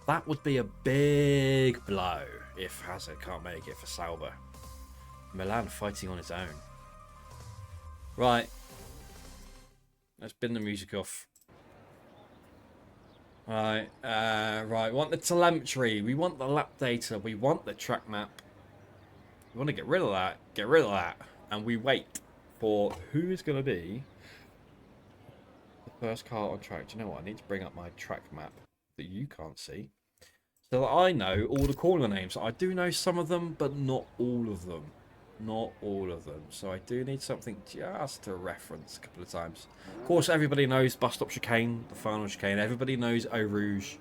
That would be a big blow if Hazard can't make it for Sauber. Milan fighting on his own. Right. Let's bin the music off. Right. Right. We want the telemetry. We want the lap data. We want the track map. We want to get rid of that. Get rid of that. And we wait for who is going to be the first car on track. Do you know what? I need to bring up my track map that you can't see, so that I know all the corner names. I do know some of them, but not all of them. Not all of them. So I do need something just to reference a couple of times. Of course, everybody knows bus stop chicane, the final chicane. Everybody knows Eau Rouge.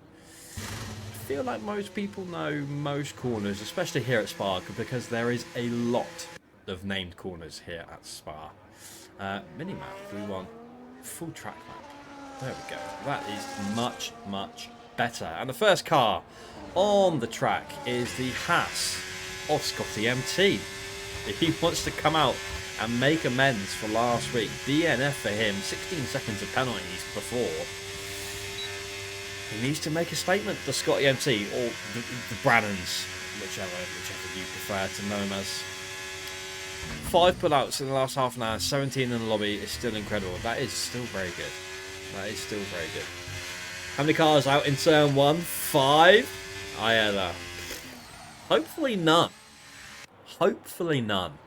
I feel like most people know most corners, especially here at Spa, because there is a lot of named corners here at Spa. Mini-map, we want full track map. There we go. That is much, much better. And the first car on the track is the Haas of Scotty MT. He wants to come out and make amends for last week. DNF for him, 16 seconds of penalties before. He needs to make a statement, the Scotty MT, or the Brannons, whichever you prefer to know them as. 5 pullouts in the last half an hour, 17 in the lobby is still incredible. That is still very good. That is still very good. How many cars out in turn 1? 5? Ayala. Hopefully none. Hopefully none.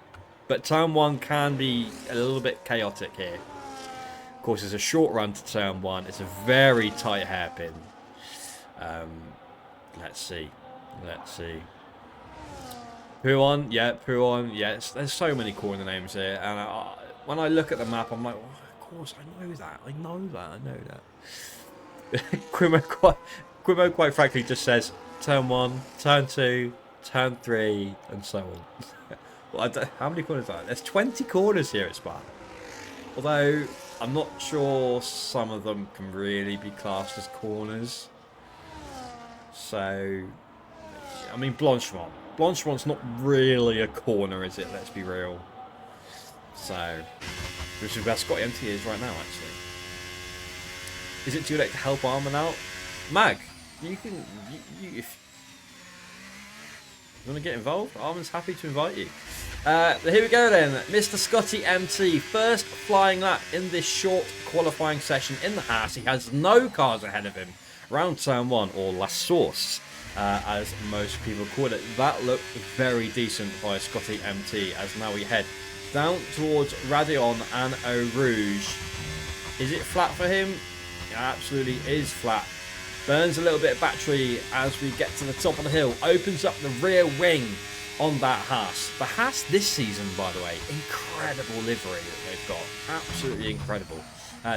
But turn 1 can be a little bit chaotic here. Of course, it's a short run to turn 1. It's a very tight hairpin. Let's see. Let's see. Puon, yeah, Puon, yes. There's so many corner names here, and when I look at the map, I'm like, oh, of course, I know that. I know that. Quimo quite frankly just says turn 1, turn 2, turn 3, and so on. Well, how many corners are there? There's 20 corners here at Spa. Although I'm not sure some of them can really be classed as corners. So, I mean, Blanchemont. Blanchemont's not really a corner, is it? Let's be real. So, which is where Scotty MT is right now, actually. Is it too late to help Armin out? Mag, you can... if you want to get involved, Armin's happy to invite you. Here we go then. Mr. Scotty MT, first flying lap in this short qualifying session in the Haas. He has no cars ahead of him. Round turn 1, or La Source, as most people call it. That looked very decent by Scotty MT, as now we head down towards Radion and Eau Rouge. Is it flat for him? It absolutely is flat. Burns a little bit of battery as we get to the top of the hill. Opens up the rear wing on that Haas. The Haas this season, by the way, incredible livery that they've got. Absolutely incredible.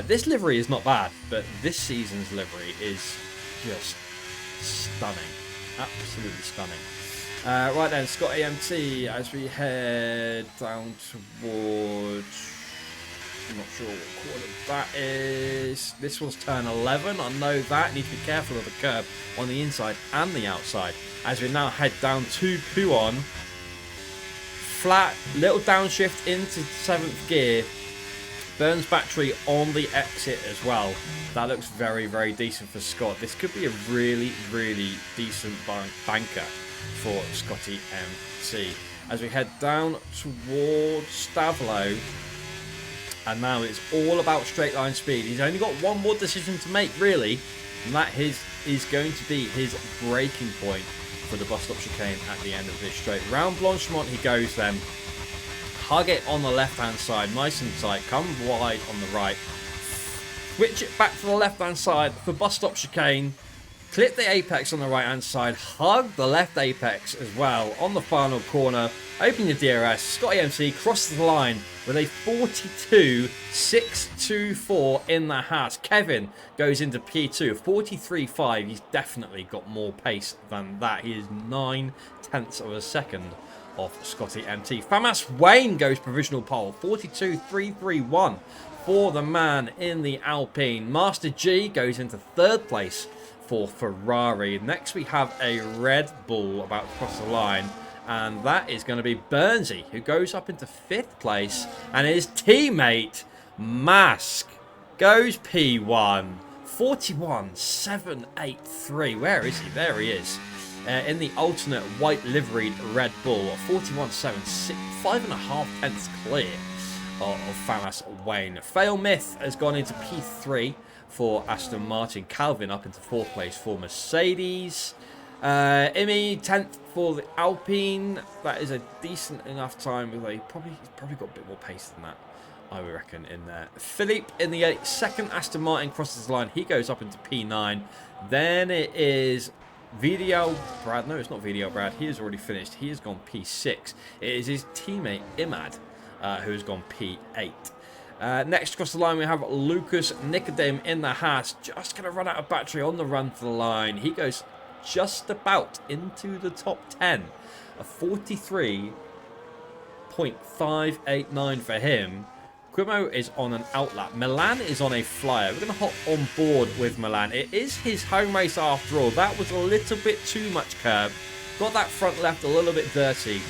This livery is not bad, but this season's livery is just stunning. Absolutely stunning. Right then, Scotty MT, as we head down towards... I'm not sure what quarter that is. This was turn 11. I know that. Need to be careful of the curb on the inside and the outside. As we now head down to Puon. Flat, little downshift into 7th gear. Burns battery on the exit as well. That looks very, very decent for Scott. This could be a really, really decent banker for Scotty MT. As we head down towards Stavelot. And now it's all about straight line speed. He's only got one more decision to make, really. And that is going to be his braking point for the bus stop chicane at the end of this straight. Round Blanchemont he goes then. Hug it on the left-hand side, nice and tight. Come wide on the right. Switch it back to the left-hand side for bus stop chicane. Clip the apex on the right-hand side. Hug the left apex as well on the final corner. Open your DRS. Scotty MC crosses the line with a 42.624 in the Haas. Kevin goes into P2. 43.5. He's definitely got more pace than that. He is 9/10 of a second off Scotty MT. Famas Wayne goes provisional pole. 42.331 for the man in the Alpine. Master G goes into 3rd place for Ferrari. Next we have a Red Bull about to cross the line, and that is going to be Burnsy, who goes up into 5th place, and his teammate Mask goes P1 41.783. Where is he? There he is. In the alternate white liveried Red Bull. 41.76, 5.5 tenths clear of Famas Wayne. Fail Myth has gone into P3 for Aston Martin. Calvin up into 4th place for Mercedes. Imi 10th for the Alpine. That is a decent enough time. He's probably got a bit more pace than that, I would reckon, in there. Philippe in the 8th. Second, Aston Martin crosses the line. He goes up into P9. Then it is VDL Brad. No, it's not VDL Brad. He has already finished. He has gone P6. It is his teammate Imad who has gone P8. Next across the line we have Lucas Nicodem in the Haas. Just going to run out of battery on the run to the line. He goes just about into the top 10. A 43.589 for him. Quimo is on an outlap. Milan is on a flyer. We're going to hop on board with Milan. It is his home race after all. That was a little bit too much curb. Got that front left a little bit dirty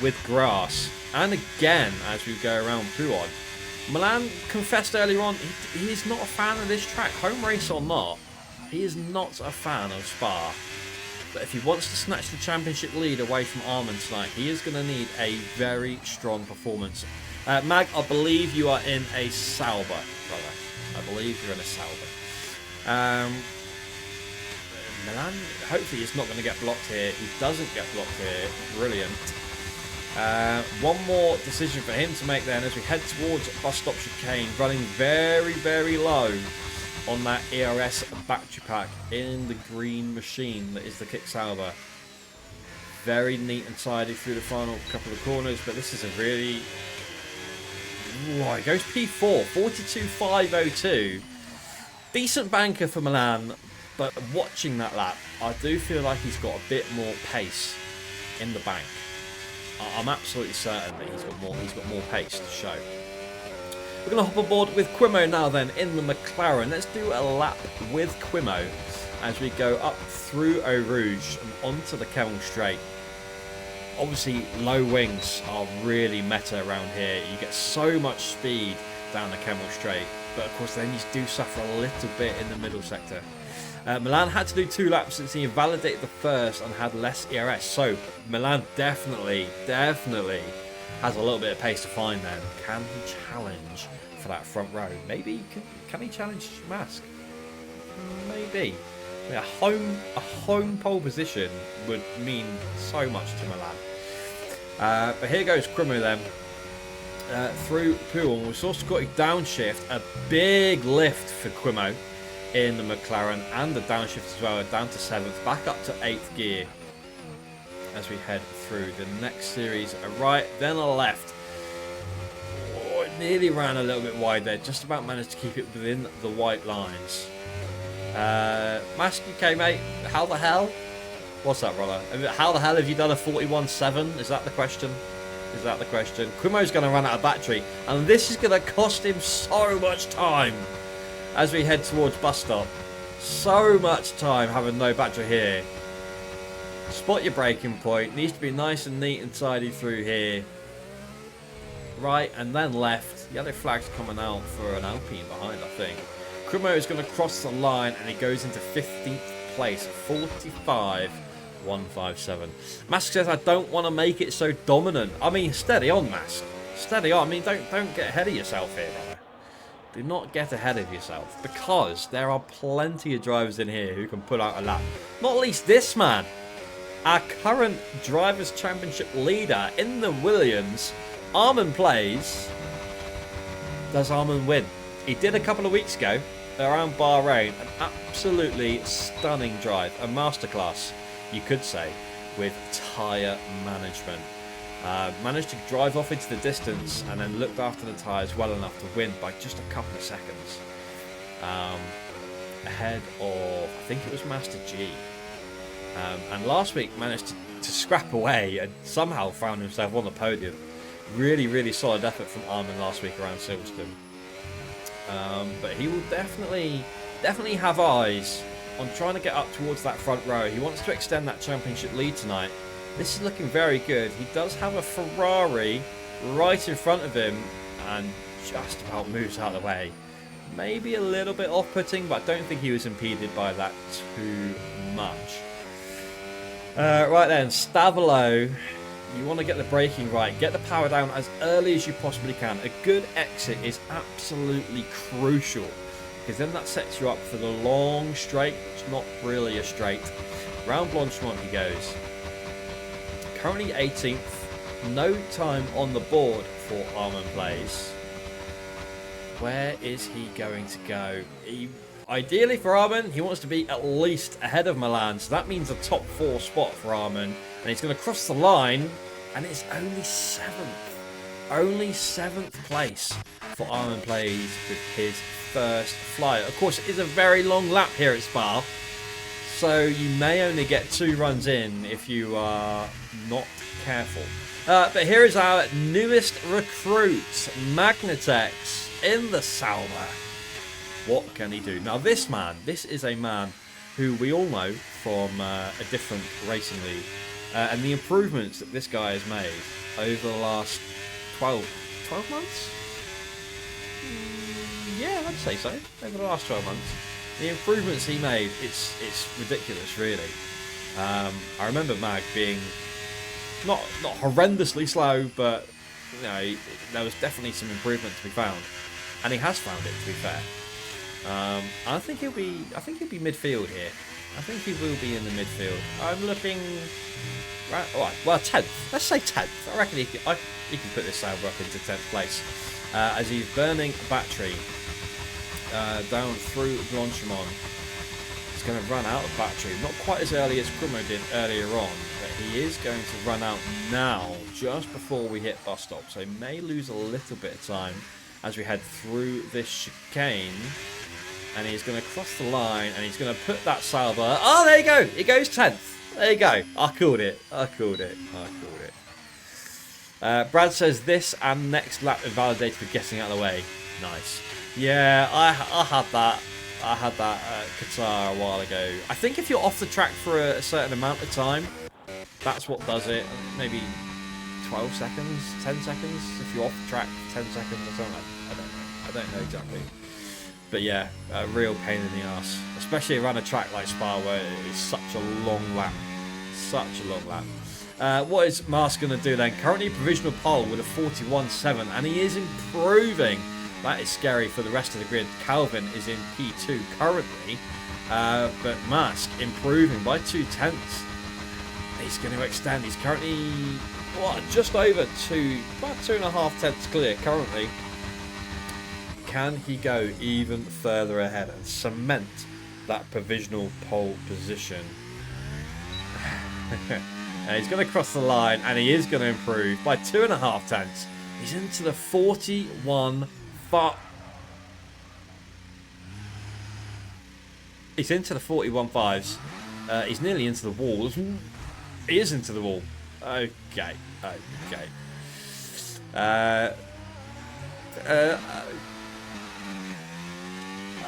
with grass. And again, as we go around Pouon, Milan confessed earlier on he is not a fan of this track. Home race or not, he is not a fan of Spa. But if he wants to snatch the championship lead away from Armin tonight, he is going to need a very strong performance. Mag, I believe you are in a Sauber, brother. I believe you're in a Sauber. Milan, hopefully he's not going to get blocked here. He doesn't get blocked here. Brilliant. One more decision for him to make then as we head towards bus stop chicane, running very, very low on that ERS battery pack in the green machine that is the Kick Sauber. Very neat and tidy through the final couple of corners, but this is a really... Ooh, it goes P4, 42.502. Decent banker for Milan, but watching that lap, I do feel like he's got a bit more pace in the bank. I'm absolutely certain that he's got more pace to show. We're going to hop aboard with Quimo now then in the McLaren. Let's do a lap with Quimo as we go up through Eau Rouge and onto the Kemmel Straight. Obviously, low wings are really meta around here. You get so much speed down the Kemmel Straight, but of course then you do suffer a little bit in the middle sector. Milan had to do 2 laps since he invalidated the first and had less ERS, so Milan definitely has a little bit of pace to find then. Can he challenge for that front row? Maybe. Can he challenge Mask? Maybe. I mean, a home pole position would mean so much to Milan. But here goes Quimo then. Through Pouon. We saw Scotty downshift. A big lift for Quimo in the McLaren. And the downshift as well. Down to 7th. Back up to 8th gear. As we head through the next series. A right, then a left. Oh, it nearly ran a little bit wide there. Just about managed to keep it within the white lines. Mask UK, mate, how the hell? What's that, brother? How the hell have you done a 41.7? Is that the question? Is that the question? Quimo's going to run out of battery, and this is going to cost him so much time as we head towards bus stop. So much time having no battery here. Spot your braking point. Needs to be nice and neat and tidy through here. Right, and then left. Yellow flag's coming out for an Alpine behind, I think. Quimo is going to cross the line and he goes into 15th place, 45.157. Mask says, I don't want to make it so dominant. I mean, steady on, Mask. Steady on. I mean, don't get ahead of yourself here, brother. Do not get ahead of yourself, because there are plenty of drivers in here who can pull out a lap. Not least this man, our current Drivers' Championship leader in the Williams. Armin plays. Does Armin win? He did a couple of weeks ago around Bahrain. An absolutely stunning drive. A masterclass, you could say, with tyre management. Managed to drive off into the distance and then looked after the tyres well enough to win by just a couple of seconds. Ahead of, I think it was Master G. And last week managed to scrap away and somehow found himself on the podium. Really, really solid effort from Armin last week around Silverstone. But he will definitely have eyes on trying to get up towards that front row. He wants to extend that championship lead tonight. This is looking very good. He does have a Ferrari right in front of him and just about moves out of the way. maybe a little bit off-putting, but I don't think he was impeded by that too much. Right then, Stavolo, you want to get the braking right. Get the power down as early as you possibly can. A good exit is absolutely crucial, because then that sets you up for the long straight. It's not really a straight. Round Blanchimont he goes. Currently 18th. No time on the board for Armand Plays. Where is he going to go? Ideally for Armand, he wants to be at least ahead of Milan. So that means a top 4 spot for Armand. And he's going to cross the line. And it's only 7th. Only 7th place for Armand Plays with his first fly. Of course, it is a very long lap here at Spa. So you may only get 2 runs in if you are not careful. But here is our newest recruit, Magnatex, in the Sauber. What can he do? Now this is a man who we all know from a different racing league. And the improvements that this guy has made over the last 12 months? Yeah, I'd say so. Over the last 12 months. The improvements he made, it's ridiculous, really. I remember Mag being not horrendously slow, but you know, there was definitely some improvement to be found, and he has found it, to be fair. I think he'll be midfield here. I think he will be in the midfield. I'm looking right. All right, well, 10th. Let's say 10th. I reckon he can put this Sauber up into 10th place as he's burning a battery down through Blanchimont. He's going to run out of battery. Not quite as early as Crimo did earlier on, but he is going to run out now, just before we hit bus stop. So he may lose a little bit of time as we head through this chicane. And he's going to cross the line, and he's going to put that Sauber. Oh, there you go. He goes 10th. There you go. I called it. Brad says this and next lap invalidated for getting out of the way. Nice. Yeah, I had that. I had that at Qatar a while ago. I think if you're off the track for a certain amount of time, that's what does it. Maybe 12 seconds, 10 seconds. If you're off the track for 10 seconds or something. I don't know exactly. But yeah, a real pain in the ass. Especially around a track like Spa where it's such a long lap. What is Mars going to do then? Currently provisional pole with a 41.7, and he is improving. That is scary for the rest of the grid. Calvin is in P2 currently, but Mask improving by 0.2. He's going to extend. He's currently just over about 2.5 tenths clear currently. Can he go even further ahead and cement that provisional pole position? And he's going to cross the line, and he is going to improve by 2.5 tenths. He's into the 41. He's into the 41.5s. He's nearly into the wall. He is into the wall. Okay.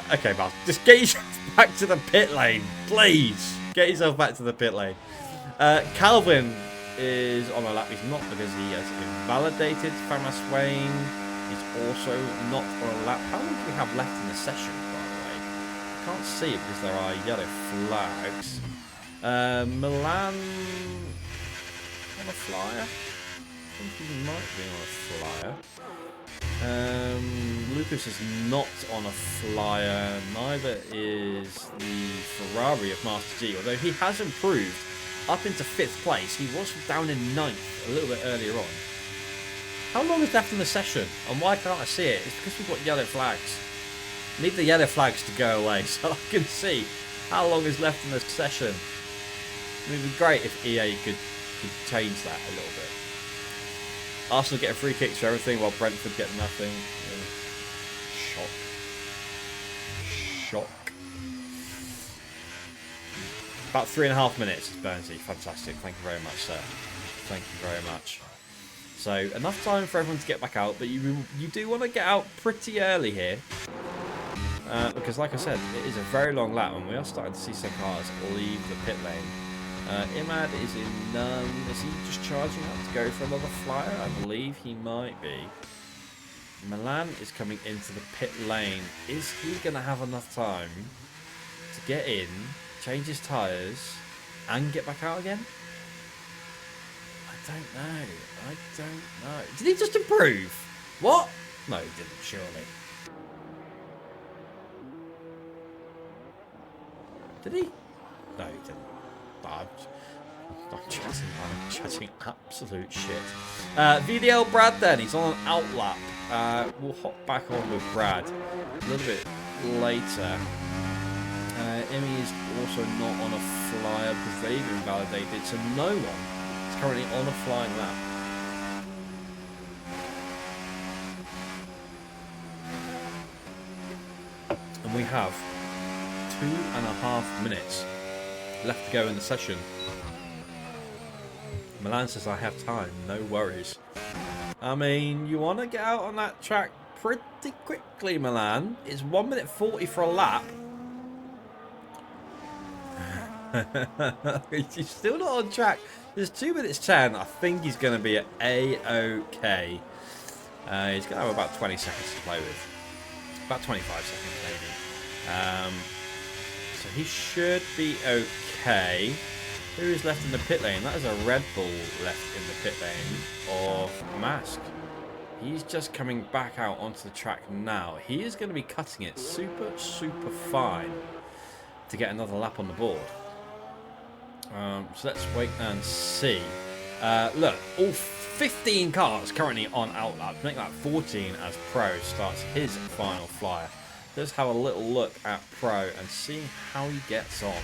Okay, Mal. Just get yourself back to the pit lane, please. Get yourself back to the pit lane. Calvin is on a lap. He's not because he has invalidated Famas Swain. He's also not on a lap. How long do we have left in the session, by the way? I can't see it because there are yellow flags. Milan on a flyer? I think he might be on a flyer. Lucas is not on a flyer. Neither is the Ferrari of Master G, although he has improved up into 5th place. He was down in 9th a little bit earlier on. How long is left in the session? And why can't I see it? It's because we've got yellow flags. I need the yellow flags to go away so I can see how long is left in the session. It would be great if EA could change that a little bit. Arsenal getting free kicks for everything while Brentford get nothing. Shock. About 3.5 minutes, Burnsy. Fantastic. Thank you very much, sir. Thank you very much. So, enough time for everyone to get back out, but you do want to get out pretty early here. Because, like I said, it is a very long lap, and we are starting to see some cars leave the pit lane. Imad is in none. Is he just charging up to go for another flyer? I believe he might be. Milan is coming into the pit lane. Is he going to have enough time to get in, change his tyres, and get back out again? I don't know. Did he just improve? What? No, he didn't, surely. Did he? No, he didn't. I'm chatting absolute shit. VDL Brad then, he's on an outlap. We'll hop back on with Brad a little bit later. Emmy is also not on a flyer because they've invalidated, so no one is currently on a flying lap. And we have 2.5 minutes left to go in the session. Milan says, I have time, no worries. I mean, you want to get out on that track pretty quickly, Milan. It's 1 minute 40 for a lap. He's still not on track. There's 2 minutes 10. I think he's going to be at A-OK. He's going to have about 20 seconds to play with. About 25 seconds, maybe. So he should be okay. Who is left in the pit lane? That is a Red Bull left in the pit lane of Mask. He's just coming back out onto the track now. He is going to be cutting it super fine to get another lap on the board. So let's wait and see. Look, all 15 cars currently on outlap. Make that 14 as Pro starts his final flyer. Let's have a little look at Pro and see how he gets on.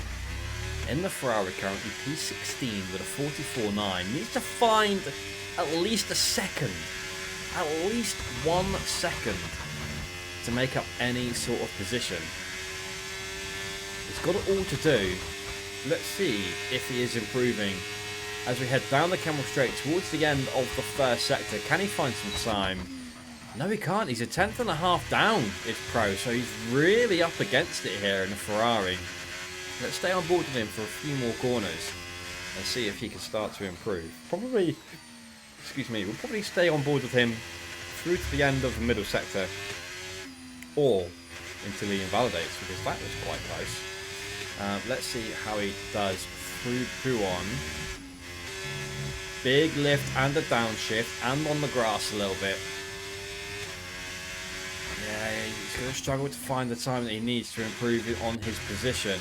In the Ferrari currently P16 with a 44.9. Needs to find at least a second. At least 1 second to make up any sort of position. He's got it all to do. Let's see if he is improving as we head down the Camel Straight towards the end of the first sector. Can he find some time? No, he can't. He's a 10th.5 down, is Pro, so he's really up against it here in the Ferrari. Let's stay on board with him for a few more corners and see if he can start to improve. Probably, we'll probably stay on board with him through to the end of the middle sector or until he invalidates, because that was quite close. Let's see how he does through on. Big lift and a downshift and on the grass a little bit. Yeah, he's going to struggle to find the time that he needs to improve it on his position.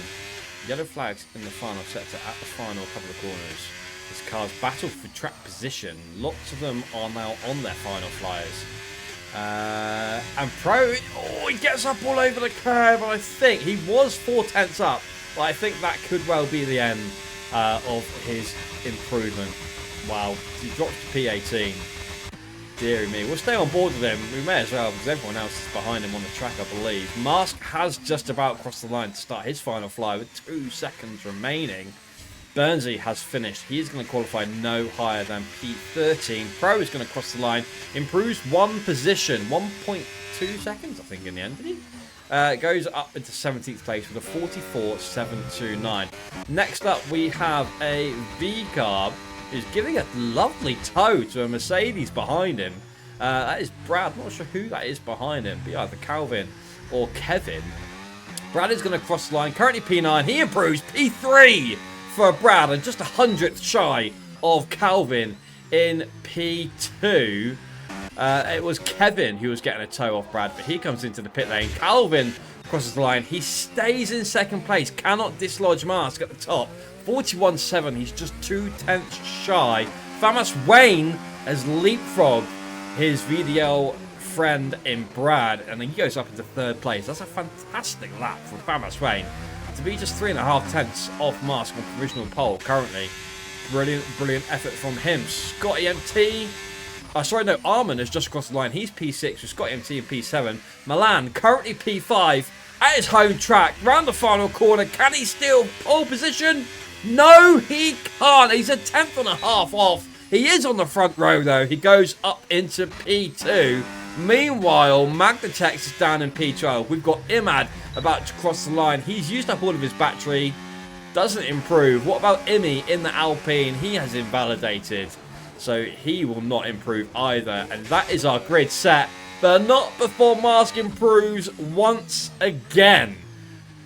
Yellow flags in the final sector at the final couple of corners. This car's battle for track position. Lots of them are now on their final flyers. And Pro, he gets up all over the curb. I think he was 4/10 up, but I think that could well be the end of his improvement. Wow, he drops to P18. Dear me, we'll stay on board with him. We may as well, because everyone else is behind him on the track, I believe. Mask has just about crossed the line to start his final fly with 2 seconds remaining. Bernsey has finished. He is going to qualify no higher than P13. Pro is going to cross the line, improves 1 position, 1.2 seconds, I think, in the end, did he? Goes up into 17th place with a 44.729. Next up, we have a V-Carb. Is giving a lovely tow to a Mercedes behind him. That is Brad. I'm not sure who that is behind him. Be either Calvin or Kevin. Brad is going to cross the line. Currently P9. He improves P3 for Brad. And just 100th shy of Calvin in P2. It was Kevin who was getting a tow off Brad. But he comes into the pit lane. Calvin crosses the line. He stays in second place. Cannot dislodge Mask at the top. 41.7, he's just 0.2 shy. Famas Wayne has leapfrogged his VDL friend in Brad, and then he goes up into 3rd place. That's a fantastic lap for Famas Wayne. To be just 3.5 tenths off Mask on provisional pole currently. Brilliant effort from him. Scotty MT. Armin has just crossed the line. He's P6 with Scotty MT in P7. Milan currently P5 at his home track. Round the final corner. Can he steal pole position? No, he can't. He's a 10th.5 off. He is on the front row, though. He goes up into P2. Meanwhile, Magnatex is down in P12. We've got Imad about to cross the line. He's used up all of his battery. Doesn't improve. What about Imi in the Alpine? He has invalidated. So he will not improve either. And that is our grid set. but not before Mask improves once again.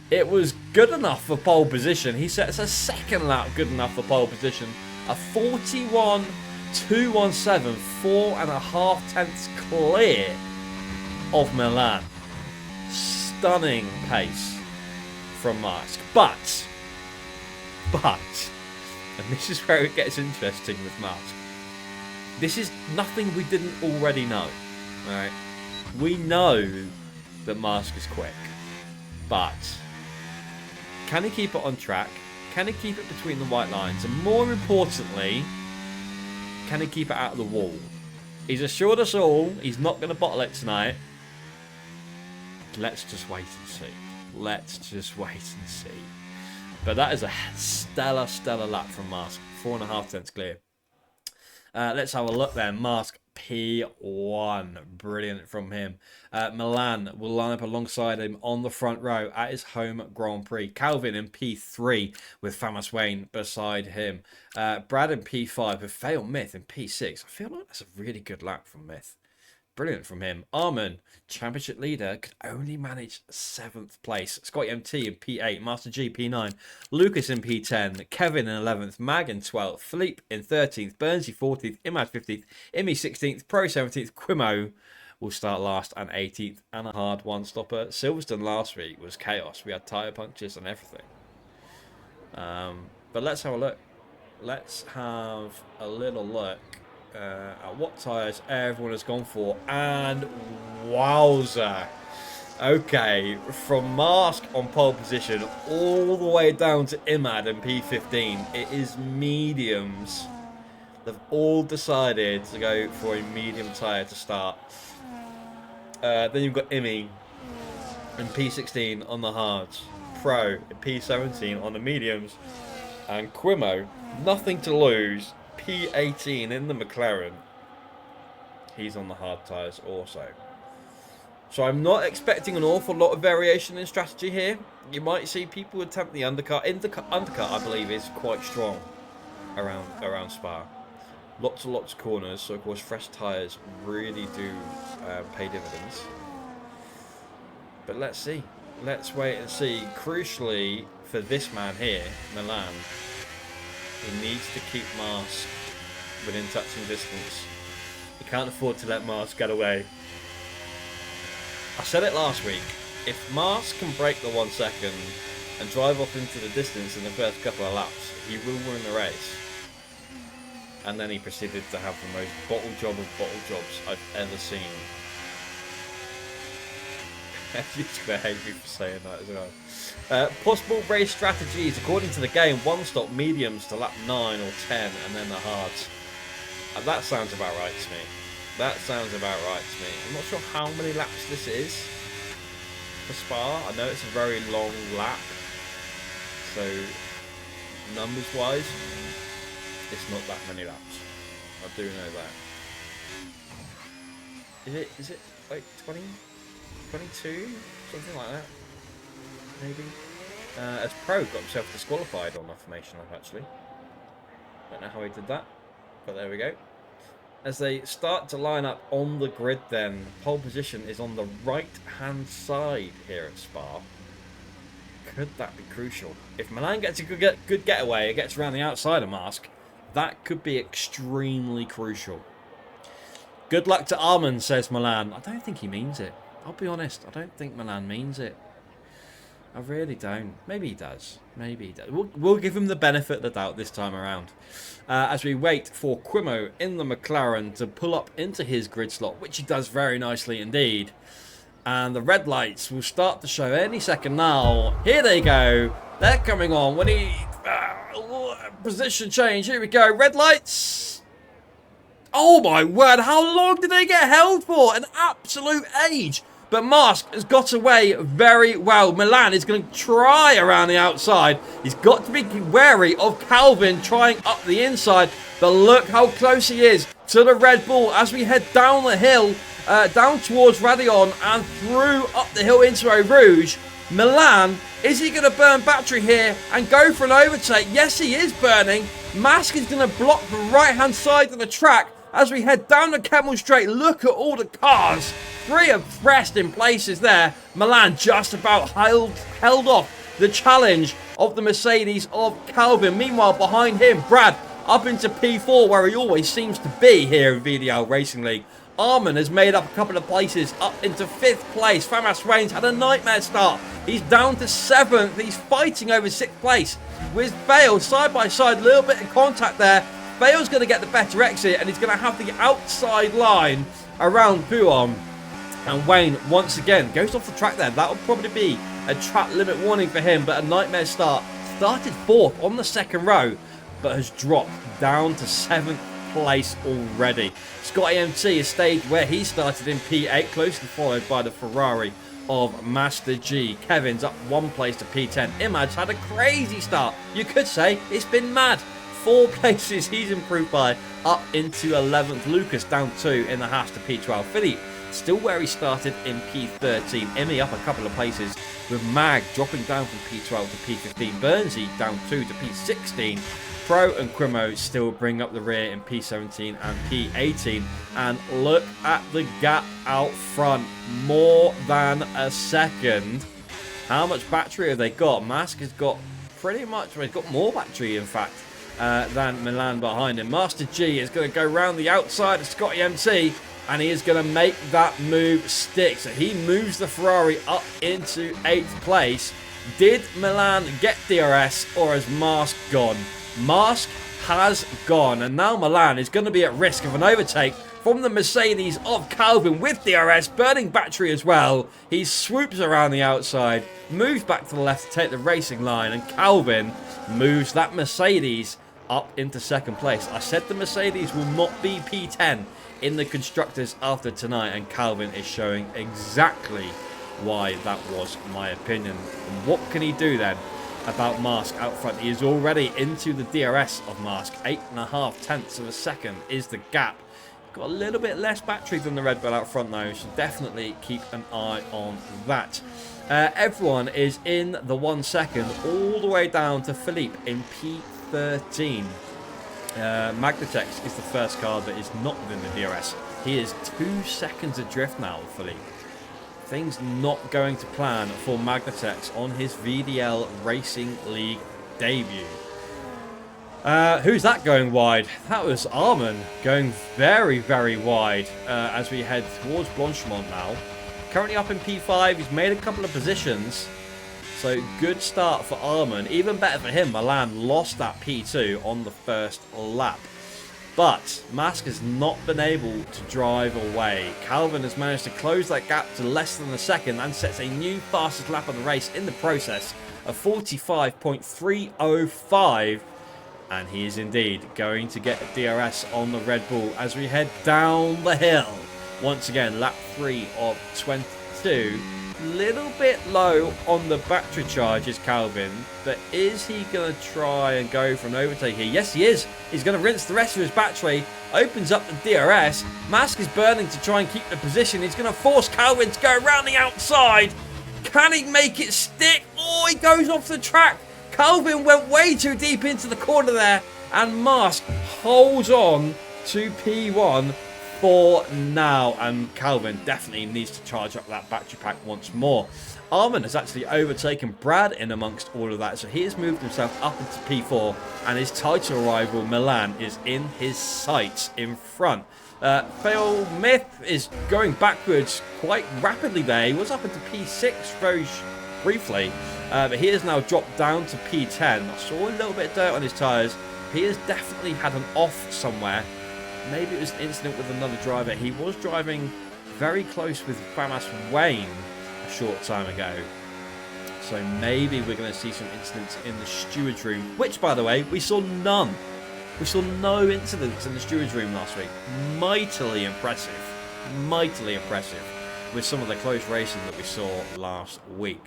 It was good enough for pole position. He sets a second lap good enough for pole position. A 41.217, 4.5 tenths clear of Milan. Stunning pace from Mask. But, and this is where it gets interesting with Mask. This is nothing we didn't already know. Alright? We know that Mask is quick. But can he keep it on track? Can he keep it between the white lines? And more importantly, can he keep it out of the wall? He's assured us all he's not going to bottle it tonight. Let's just wait and see. Let's just wait and see. But that is a stellar, stellar lap from Mask. 4.5 tenths clear. Let's have a look then. Mask P1. Brilliant from him. Milan will line up alongside him on the front row at his home Grand Prix. Calvin in P3 with Famous Wayne beside him. Brad in P5 with Fail Myth in P6. I feel like that's a really good lap from Myth. Brilliant from him. Armin, championship leader, could only manage 7th place. Scotty MT in P8. Master G P9. Lucas in P10. Kevin in 11th. Mag in 12th. Philippe in 13th. Burnsy 14th. Imad 15th. Imi 16th. Pro 17th. Quimo will start last and 18th. And a hard one-stopper. Silverstone last week was chaos. We had tyre punctures and everything. But let's have a look. Let's have a little look at what tyres everyone has gone for. And wowza. Okay, from Mask on pole position all the way down to Imad in P15, it is mediums. They've all decided to go for a medium tyre to start. Then you've got Imi in P16 on the hards, Pro in P17 on the mediums, and Quimo, nothing to lose, P18 in the McLaren. He's on the hard tyres also. So I'm not expecting an awful lot of variation in strategy here. You might see people attempt the undercut. Undercut, I believe, is quite strong around Spa. Lots and lots of corners, so of course fresh tyres really do pay dividends. But let's see. Let's wait and see. Crucially, for this man here, Milan, he needs to keep Mask within touching distance. He can't afford to let Mask get away. I said it last week. If Mask can break the 1 second and drive off into the distance in the first couple of laps, he will win the race. And then he proceeded to have the most bottle job of bottle jobs I've ever seen. He's going to hate me for saying that as well. Possible race strategies. According to the game, one stop mediums to lap 9 or 10 and then the hards. And that sounds about right to me. That sounds about right to me. I'm not sure how many laps this is for Spa. I know it's a very long lap. So, numbers wise, it's not that many laps. I do know that. Is it like 20? 22? Something like that. Maybe. As Pro got himself disqualified on that formation lap actually. Don't know how he did that. But there we go. As they start to line up on the grid then, pole position is on the right hand side here at Spa. Could that be crucial? If Milan gets a good getaway, it gets around the outside of Mask, that could be extremely crucial. Good luck to Armin, says Milan. I don't think he means it. I'll be honest, I don't think Milan means it. I really don't. Maybe he does. Maybe he does. We'll give him the benefit of the doubt this time around. As we wait for Quimo in the McLaren to pull up into his grid slot, which he does very nicely indeed. And the red lights will start to show any second now. Here they go. They're coming on. When he... position change. Here we go. Red lights. Oh my word. How long did they get held for? An absolute age. But Mask has got away very well. Milan is going to try around the outside. He's got to be wary of Calvin trying up the inside. But look how close he is to the Red Bull as we head down the hill, down towards Raidillon and through up the hill into Eau Rouge. Milan, is he going to burn battery here and go for an overtake? Yes, he is burning. Mask is going to block the right-hand side of the track. as we head down the Kemmel Straight. Look at all the cars. 3 abreast in places there. Milan just about held off the challenge of the Mercedes of Calvin. Meanwhile, behind him, Brad up into P4, where he always seems to be here in VDL Racing League. Arman has made up a couple of places up into 5th place. Famas Reigns had a nightmare start. He's down to 7th. He's fighting over 6th place with Bale side by side. A little bit of contact there. Bale's going to get the better exit, and he's going to have the outside line around Buon. And Wayne, once again, goes off the track there. That will probably be a track limit warning for him, but a nightmare start. Started 4th on the 2nd row, but has dropped down to 7th place already. Scotty MT has stayed where he started in P8, closely followed by the Ferrari of Master G. Kevin's up 1 place to P10. Image had a crazy start. You could say it's been mad. 4 places he's improved by, up into 11th. Lucas down 2 in the Haas to P12. Philippe still where he started in P13. Emmy up a couple of places, with Mag dropping down from P12 to P15. Bernsey down 2 to P16. Pro and Crimo still bring up the rear in P17 and P18. And look at the gap out front. More than a second. How much battery have they got? Mask has got pretty much, well, he's got more battery, in fact, than Milan behind him. Master G is going to go round the outside of Scotty MT, and he is going to make that move stick. So he moves the Ferrari up into 8th place. Did Milan get DRS, or has Mask gone? Mask has gone, and now Milan is going to be at risk of an overtake from the Mercedes of Calvin with DRS, burning battery as well. He swoops around the outside, moves back to the left to take the racing line, and Calvin moves that Mercedes up into 2nd place. I said the Mercedes will not be P10 in the Constructors after tonight, and Calvin is showing exactly why that was my opinion. And what can he do then about Mask out front? He is already into the DRS of Mask. 8.5 tenths of a second is the gap. Got a little bit less battery than the Red Bull out front though, so definitely keep an eye on that. Everyone is in the 1 second, all the way down to Philippe in P13. Magnatex is the first car that is not within the DRS. He is 2 seconds adrift now, Philippe. Things not going to plan for Magnatex on his VDL Racing League debut. Who's that going wide? That was Arman going very, very wide as we head towards Blanchimont now. Currently up in P5, he's made a couple of positions. So good start for Arman. Even better for him, Milan lost that P2 on the first lap. But Mask has not been able to drive away. Calvin has managed to close that gap to less than a second and sets a new fastest lap of the race in the process of 45.305. And he is indeed going to get a DRS on the Red Bull as we head down the hill. Once again, lap 3 of 22. Little bit low on the battery charge is Calvin, but is he going to try and go for an overtake here? Yes, he is. He's going to rinse the rest of his battery, opens up the DRS. Mask is burning to try and keep the position. He's going to force Calvin to go around the outside. Can he make it stick? Oh, he goes off the track. Calvin went way too deep into the corner there, and Mask holds on to P1 for now, and Calvin definitely needs to charge up that battery pack once more. Arman has actually overtaken Brad in amongst all of that, so he has moved himself up into P4, and his title rival Milan is in his sights in front. Phil Myth is going backwards quite rapidly there. He was up into P6 very briefly, but he has now dropped down to P10. I saw a little bit of dirt on his tyres. He has definitely had an off somewhere. Maybe it was an incident with another driver. He was driving very close with Famas Wayne a short time ago. So maybe we're going to see some incidents in the stewards room, which, by the way, we saw none. We saw no incidents in the stewards room last week. Mightily impressive. Mightily impressive with some of the close racing that we saw last week.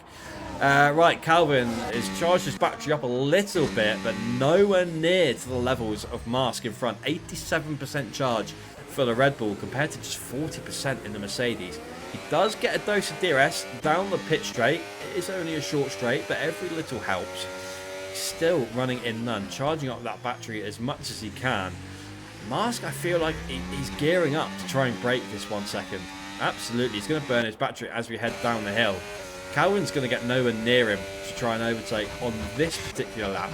Right, Calvin has charged his battery up a little bit, but nowhere near to the levels of Mask in front. 87% charge for the Red Bull compared to just 40% in the Mercedes. He does get a dose of DRS down the pit straight. It is only a short straight, but every little helps. Still running in none, charging up that battery as much as he can. Mask, I feel like he's gearing up to try and break this 1 second. Absolutely, he's going to burn his battery as we head down the hill. Calvin's going to get nowhere near him to try and overtake on this particular lap.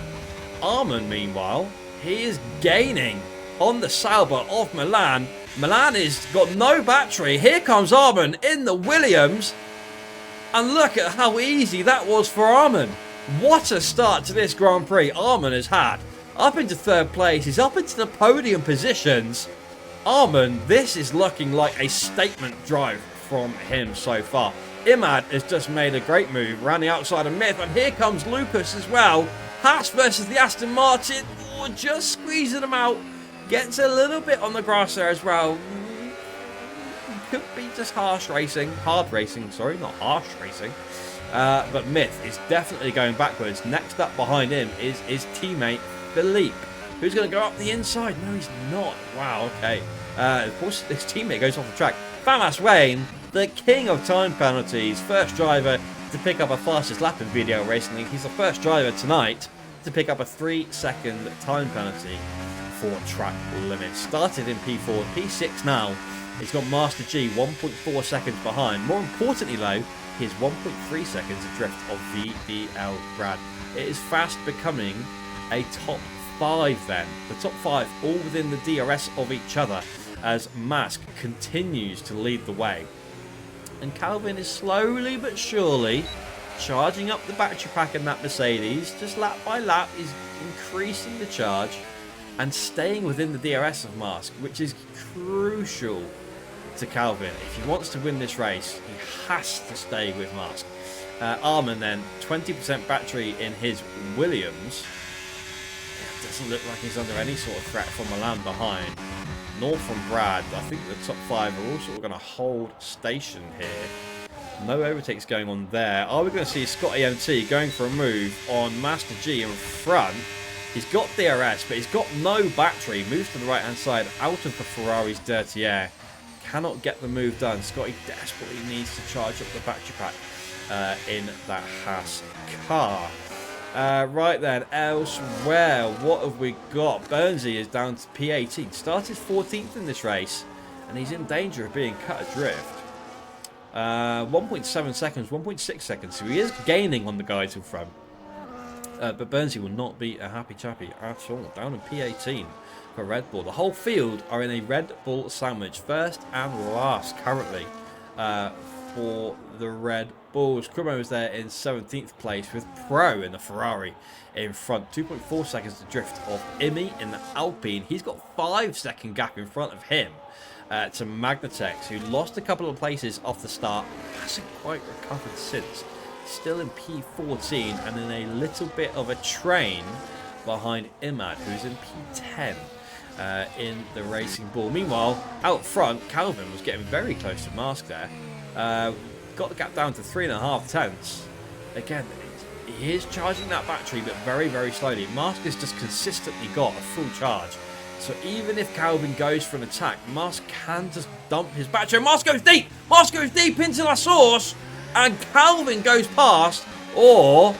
Arman, meanwhile, he is gaining on the Sauber of Milan. Milan has got no battery. Here comes Arman in the Williams. And look at how easy that was for Arman. What a start to this Grand Prix Arman has had. Up into third place. He's up into the podium positions. Arman, this is looking like a statement drive from him so far. Imad has just made a great move around the outside of Myth. And here comes Lucas as well. Haas versus the Aston Martin. Oh, just squeezing them out. Gets a little bit on the grass there as well. Could be just hard racing, sorry, not harsh racing. But Myth is definitely going backwards. Next up behind him is his teammate Philippe, who's going to go up the inside. No, he's not. Wow, okay. Of course, his teammate goes off the track. Famas Wayne, the king of time penalties, first driver to pick up a fastest lap in VDL Racing League. He's the first driver tonight to pick up a 3-second time penalty for track limits. Started in P4, P6 now. He's got Master G 1.4 seconds behind. More importantly though, he's 1.3 seconds adrift of VDL Brad. It is fast becoming a top 5 then. The top 5 all within the DRS of each other as Mask continues to lead the way. And Calvin is slowly but surely charging up the battery pack in that Mercedes. Just lap by lap, he's increasing the charge and staying within the DRS of Mask, which is crucial to Calvin. If he wants to win this race, he has to stay with Mask. Arman then, 20% battery in his Williams. Doesn't look like he's under any sort of threat from Milan behind. Nor from Brad. I think the top 5 are all sort of going to hold station here. No overtakes going on there. Are we going to see Scotty MT going for a move on Master G in front? He's got DRS, but he's got no battery. Moves to the right-hand side, out of the Ferrari's dirty air. Cannot get the move done. Scotty desperately needs to charge up the battery pack in that Haas car. Right then, elsewhere, what have we got? Bernsey is down to P18. Started 14th in this race, and he's in danger of being cut adrift. 1.7 seconds, 1.6 seconds. So he is gaining on the guys in front. But Bernsey will not be a happy chappy at all. Down in P18 for Red Bull. The whole field are in a Red Bull sandwich. First and last currently for the Red Bulls. Crimo is there in 17th place with Pro in the Ferrari in front. 2.4 seconds to drift of Imi in the Alpine. He's got 5-second gap in front of him to Magnatex, who lost a couple of places off the start. Hasn't quite recovered since. Still in P14 and in a little bit of a train behind Imad, who's in P10 in the Racing Bull. Meanwhile, out front, Calvin was getting very close to Mask there. Got the gap down to 3.5 tenths. Again, he is charging that battery, but very, very slowly. Mask has just consistently got a full charge. So even if Calvin goes for an attack, Mask can just dump his battery. Mask goes deep! Mask goes deep into the source! And Calvin goes past, or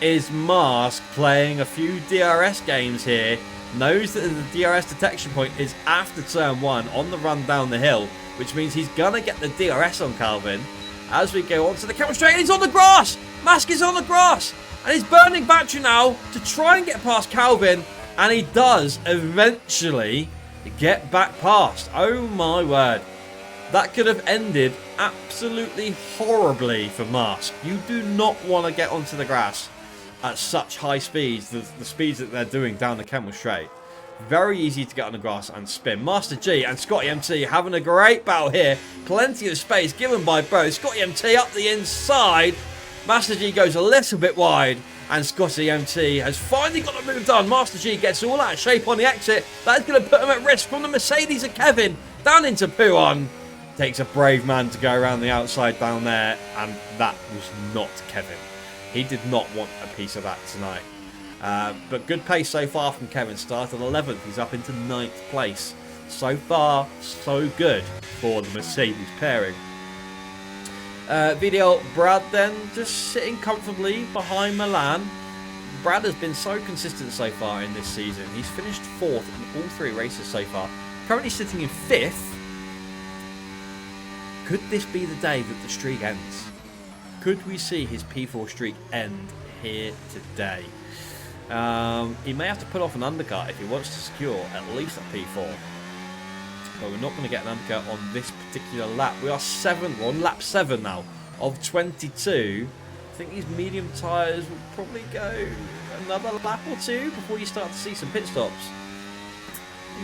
is Mask playing a few DRS games here? Knows that the DRS detection point is after turn 1 on the run down the hill, which means he's gonna get the DRS on Calvin as we go onto the camera straight. And he's on the grass. Mask is on the grass, and he's burning battery now to try and get past Calvin, and he does eventually get back past. Oh my word. That could have ended absolutely horribly for Mask. You do not want to get onto the grass at such high speeds, the speeds that they're doing down the Kemmel Straight. Very easy to get on the grass and spin. Master G and Scotty MT having a great battle here. Plenty of space given by both. Scotty MT up the inside. Master G goes a little bit wide, and Scotty MT has finally got the move done. Master G gets all out of shape on the exit. That's going to put him at risk from the Mercedes of Kevin down into Pouhon. Takes a brave man to go around the outside down there, and that was not Kevin. He did not want a piece of that tonight. But good pace so far from Kevin. Started 11th, he's up into 9th place. So far, so good for the Mercedes pairing. VDL Brad then just sitting comfortably behind Milan. Brad has been so consistent so far in this season. He's finished 4th in all 3 races so far. Currently sitting in 5th. Could this be the day that the streak ends? Could we see his P4 streak end here today? He may have to put off an undercut if he wants to secure at least a P4. But we're not going to get an undercut on this particular lap. We are on lap 7 now of 22. I think these medium tyres will probably go another lap or 2 before you start to see some pit stops.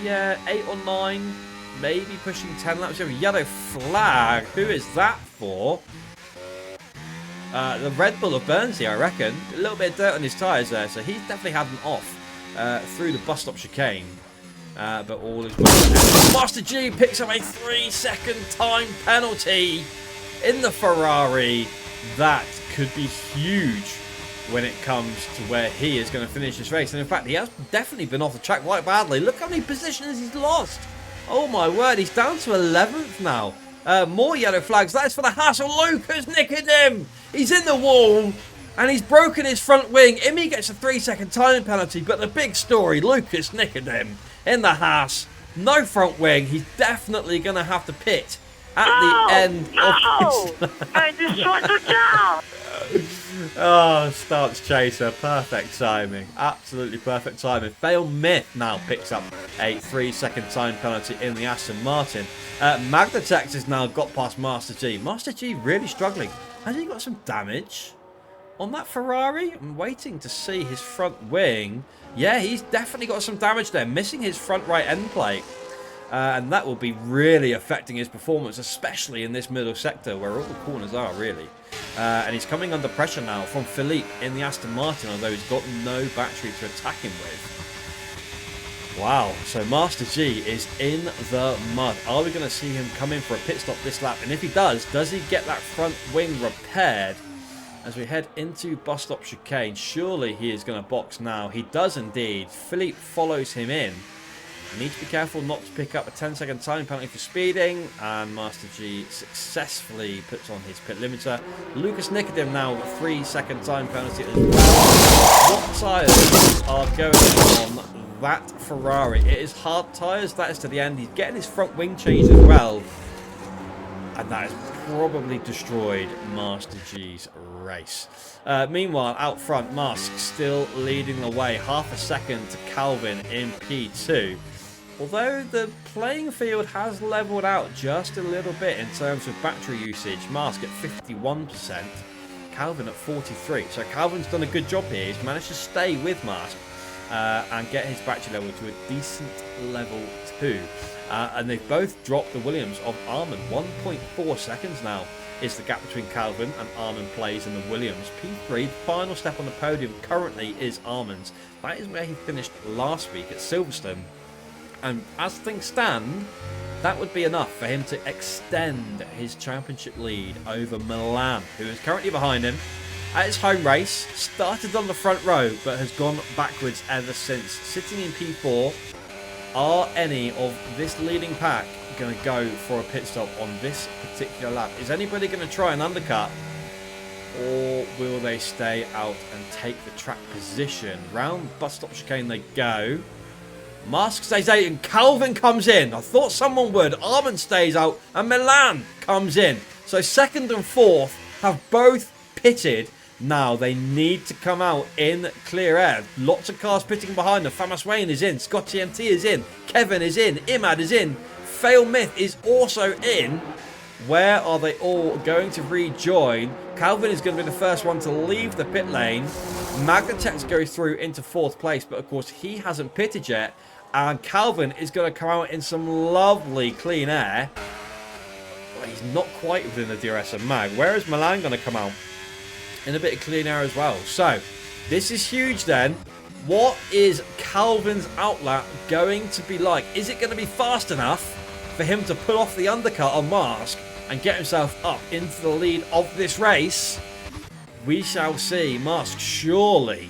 Yeah, 8 or 9, maybe pushing 10 laps. You have a yellow flag. Who is that for? The Red Bull of Bernsey, I reckon. A little bit of dirt on his tyres there, so he's definitely had an off through the bus stop chicane. But all is well. Master G picks up a 3-second time penalty in the Ferrari. That could be huge when it comes to where he is going to finish this race. And in fact, he has definitely been off the track quite badly. Look how many positions he's lost. Oh my word, he's down to 11th now. More yellow flags. That is for the Hassel. Lucas Nicodem. He's in the wall. And he's broken his front wing. Imi gets a 3-second time penalty. But the big story, Lucas Nicodem in the Haas. No front wing. He's definitely going to have to pit at the end of this. I destroyed the job. Oh, stance chaser. Perfect timing. Absolutely perfect timing. Fail Myth now picks up a 3-second time penalty in the Aston Martin. Magnatex has now got past Master G. Master G really struggling. Has he got some damage on that Ferrari? I'm waiting to see his front wing. Yeah, he's definitely got some damage there. Missing his front right end plate. And that will be really affecting his performance, especially in this middle sector where all the corners are, really. And he's coming under pressure now from Philippe in the Aston Martin, although he's got no battery to attack him with. Wow, so Master G is in the mud. Are we going to see him come in for a pit stop this lap? And if he does he get that front wing repaired as we head into bus stop chicane? Surely he is going to box now. He does indeed. Philippe follows him in. Need to be careful not to pick up a 10-second time penalty for speeding, and Master G successfully puts on his pit limiter. Lucas Nicodem now a 3-second time penalty as well. What tyres are going on that Ferrari? It is hard tyres, that is to the end. He's getting his front wing changed as well, and that has probably destroyed Master G's race. Meanwhile, out front, Musk still leading the way, half a second to Calvin in P2. Although the playing field has levelled out just a little bit in terms of battery usage. Mask at 51%, Calvin at 43%. So Calvin's done a good job here. He's managed to stay with Mask and get his battery level to a decent level 2. And they've both dropped the Williams of Armin. 1.4 seconds now is the gap between Calvin and Armin plays in the Williams. P3, final step on the podium currently is Armin's. That is where he finished last week at Silverstone. And as things stand, that would be enough for him to extend his championship lead over Milan, who is currently behind him at his home race. Started on the front row, but has gone backwards ever since. Sitting in P4, are any of this leading pack going to go for a pit stop on this particular lap? Is anybody going to try an undercut, or will they stay out and take the track position? Round bus stop chicane they go. Mask stays out and Calvin comes in. I thought someone would. Armin stays out and Milan comes in. So second and fourth have both pitted. Now they need to come out in clear air. Lots of cars pitting behind them. Famas Wayne is in. Scotty MT is in. Kevin is in. Imad is in. Fail Myth is also in. Where are they all going to rejoin? Calvin is going to be the first one to leave the pit lane. Magnatex goes through into fourth place, but of course he hasn't pitted yet. And Calvin is going to come out in some lovely clean air. But he's not quite within the DRS of Mag. Where is Milan going to come out? In a bit of clean air as well. So, this is huge then. What is Calvin's outlap going to be like? Is it going to be fast enough for him to pull off the undercut on Mask and get himself up into the lead of this race? We shall see. Mask surely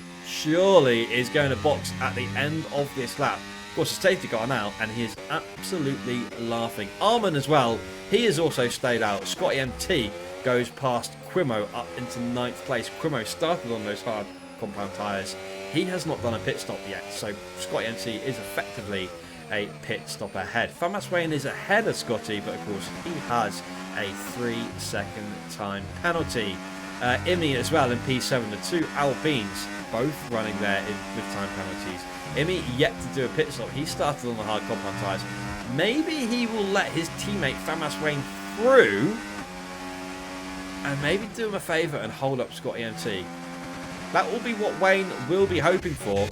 is going to box at the end of this lap. Of course, the safety car now, and he is absolutely laughing. Armin as well, he has also stayed out. Scotty MT goes past Quimo up into 9th place. Quimo started on those hard compound tyres. he has not done a pit stop yet. So Scotty MC is effectively a pit stop ahead. Thomas Wayne is ahead of Scotty, but of course he has a 3-second time penalty. Imi as well in P7, the two Alpines both running there with time penalties. Imi yet to do a pit stop. He started on the hard compound tyres. Maybe he will let his teammate Thomas Wayne through and maybe do him a favour and hold up Scotty MT. That will be what Wayne will be hoping for.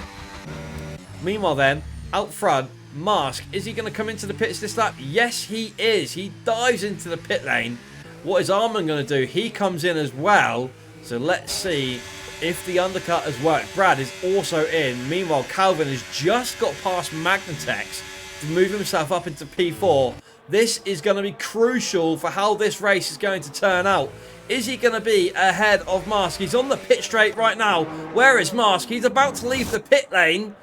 Meanwhile then, out front, Mask, is he going to come into the pits this lap? Yes, he is. He dives into the pit lane. What is Arman going to do? He comes in as well. So let's see if the undercut has worked. Brad is also in. Meanwhile, Calvin has just got past Magnatex to move himself up into P4. This is going to be crucial for how this race is going to turn out. Is he going to be ahead of Mask? He's on the pit straight right now. Where is Mask? He's about to leave the pit lane.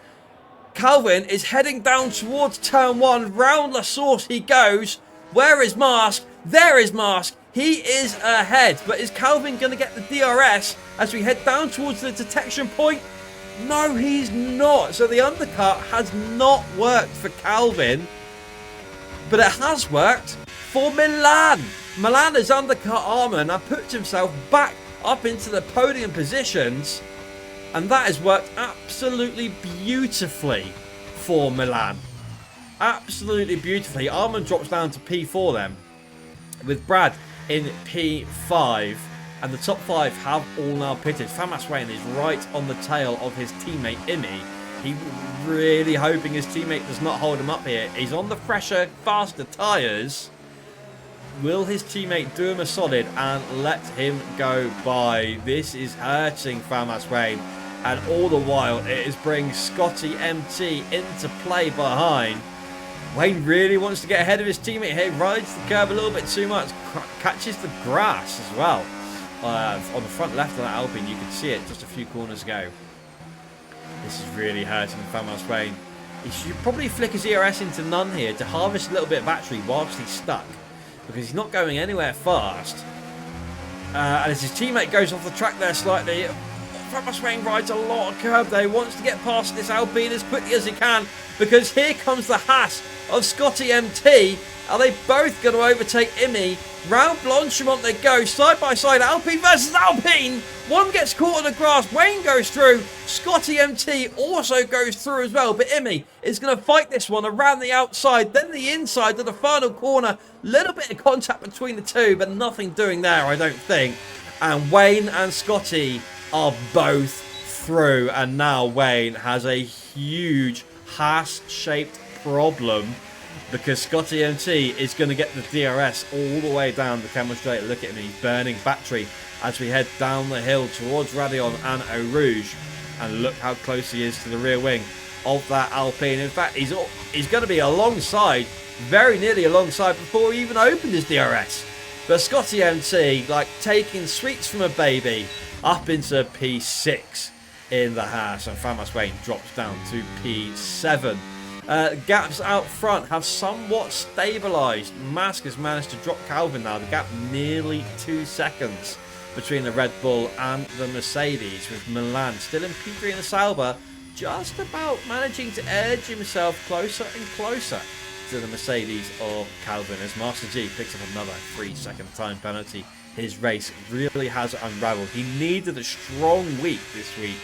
Calvin is heading down towards turn 1. Round La Source he goes. Where is Mask? There is Mask. He is ahead. But is Calvin going to get the DRS as we head down towards the detection point? No, he's not. So the undercut has not worked for Calvin. But it has worked for Milan. Milan has undercut Arman and put himself back up into the podium positions. And that has worked absolutely beautifully for Milan. Absolutely beautifully. Arman drops down to P4 then, with Brad in P5. And the top 5 have all now pitted. Thomas Wayne is right on the tail of his teammate Imi. He's really hoping his teammate does not hold him up here. He's on the fresher, faster tyres. Will his teammate do him a solid and let him go by? This is hurting Thomas Wayne. And all the while, it is bringing Scotty MT into play behind. Wayne really wants to get ahead of his teammate here. Rides the curb a little bit too much. Catches the grass as well. On the front left of that Alpine, you can see it just a few corners ago. This is really hurting Thomas Wayne. He should probably flick his ERS into none here to harvest a little bit of battery whilst he's stuck, because he's not going anywhere fast. And as his teammate goes off the track there slightly, Thomas Wayne rides a lot of curb there. He wants to get past this Alpine as quickly as he can, because here comes the Haas of Scotty MT. Are they both going to overtake Imi? Round Blanchimont they go, side by side, Alpine versus Alpine. One gets caught in the grass, Wayne goes through, Scotty MT also goes through as well, but Imi is going to fight this one around the outside, then the inside to the final corner. Little bit of contact between the two, but nothing doing there, I don't think. And Wayne and Scotty are both through, and now Wayne has a huge Haas-shaped problem, because Scotty MT is going to get the DRS all the way down the Camel Straight. Look at him, he's burning battery as we head down the hill towards Radion and Eau Rouge. And look how close he is to the rear wing of that Alpine. In fact, he's going to be alongside, very nearly alongside, before he even opened his DRS. But Scotty MT, like taking sweets from a baby, up into P6 in the Haas. And Thomas Wayne drops down to P7. Gaps out front have somewhat stabilised. Mask has managed to drop Calvin now. The gap nearly 2 seconds between the Red Bull and the Mercedes, with Milan still in P3 in the Sauber, just about managing to edge himself closer and closer to the Mercedes of Calvin, as Master G picks up another 3-second time penalty. His race really has unravelled. He needed a strong week this week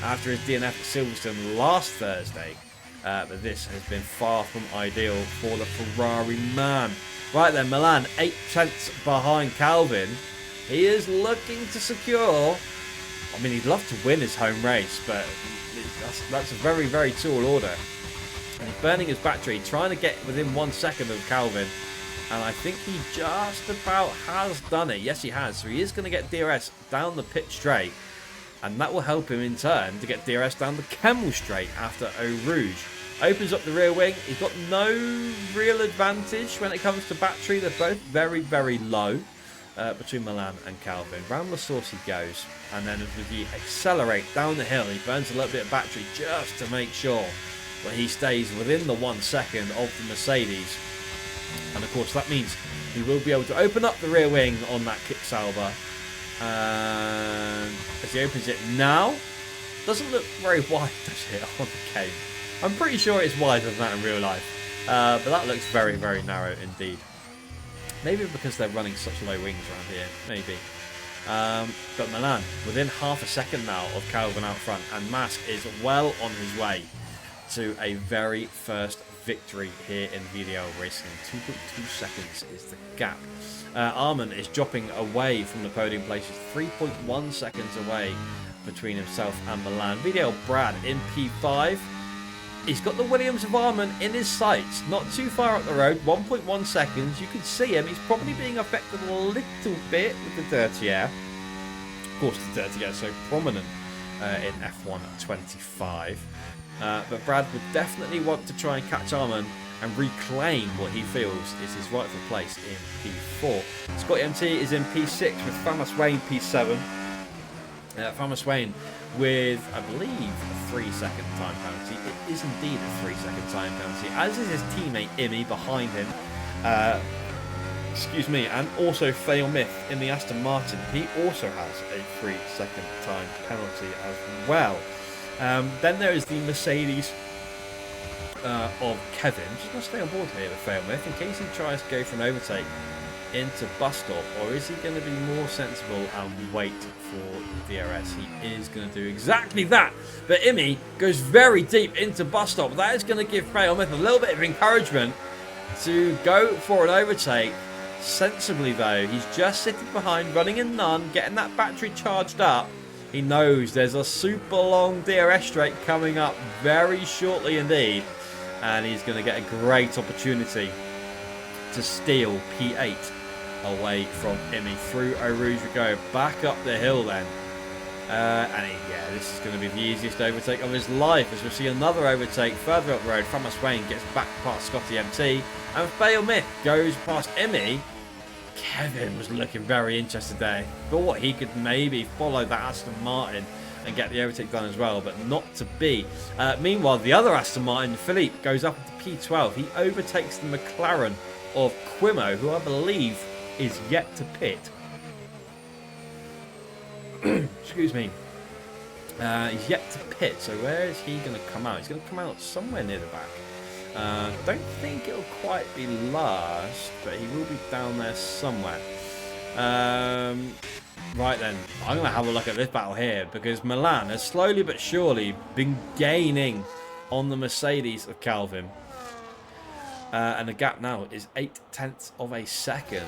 after his DNF at Silverstone last Thursday. But this has been far from ideal for the Ferrari man. Right then, Milan 8 tenths behind Calvin. He is looking to secure, I mean, he'd love to win his home race, but that's a very, very tall order. And he's burning his battery, trying to get within 1 second of Calvin. And I think he just about has done it. Yes, he has. So he is going to get DRS down the pit straight. And that will help him in turn to get DRS down the Kemmel Straight after Eau Rouge. Opens up the rear wing. He's got no real advantage when it comes to battery. They're both very, very low between Milan and Calvin. Round La Source he goes. And then as he accelerate down the hill, he burns a little bit of battery just to make sure that he stays within the 1 second of the Mercedes. And of course that means he will be able to open up the rear wing on that Kick Sauber. And as he opens it now, Doesn't look very wide, does it, on the game? I'm pretty sure it's wider than that in real life. But that looks very, very narrow indeed. Maybe because they're running such low wings around here. Maybe. But Milan, within half a second now of Calvin out front, and Mask is well on his way to a very first victory here in VDL Racing. 2.2 seconds is the gap. Arman is dropping away from the podium places, 3.1 seconds away between himself and Milan. VDL Brad in P5. He's got the Williams of Arman in his sights, not too far up the road, 1.1 seconds. You can see him. He's probably being affected a little bit with the dirty air. Of course, the dirty air is so prominent in F1 25. But Brad would definitely want to try and catch Arman and reclaim what he feels is his rightful place in P4. Scotty MT is in P6 with Famas Wayne P7. Famas Wayne with, I believe, a 3-second time penalty. It is indeed a 3-second time penalty, as is his teammate Imi behind him. Excuse me, and also Fail Myth in the Aston Martin. He also has a 3-second time penalty as well. Then there is the Mercedes of Kevin. I'm just going to stay on board here with Fail Myth in case he tries to go for an overtake into bus stop, or is he going to be more sensible and wait for DRS? He is going to do exactly that. But Imi goes very deep into bus stop. That is going to give Fail Myth a little bit of encouragement to go for an overtake. Sensibly though, he's just sitting behind, running in none, getting that battery charged up. He knows there's a super long DRS straight coming up very shortly indeed, and he's going to get a great opportunity to steal P8 away from Imi. Through Eau Rouge we go, back up the hill then. Yeah, this is going to be the easiest overtake of his life, as we'll see another overtake further up the road. Famas Wayne gets back past Scotty MT, and Fail Myth goes past Imi. Kevin was looking very interested there. Thought he could maybe follow that Aston Martin and get the overtake done as well, but not to be. Meanwhile, the other Aston Martin, Philippe, goes up into P12. He overtakes the McLaren of Quimo, who I believe is yet to pit. Excuse me. He's yet to pit, so where is he going to come out? He's going to come out somewhere near the back. Don't think it'll quite be last, but he will be down there somewhere. Right then, I'm going to have a look at this battle here, because Milan has slowly but surely been gaining on the Mercedes of Calvin. And the gap now is 0.8 of a second.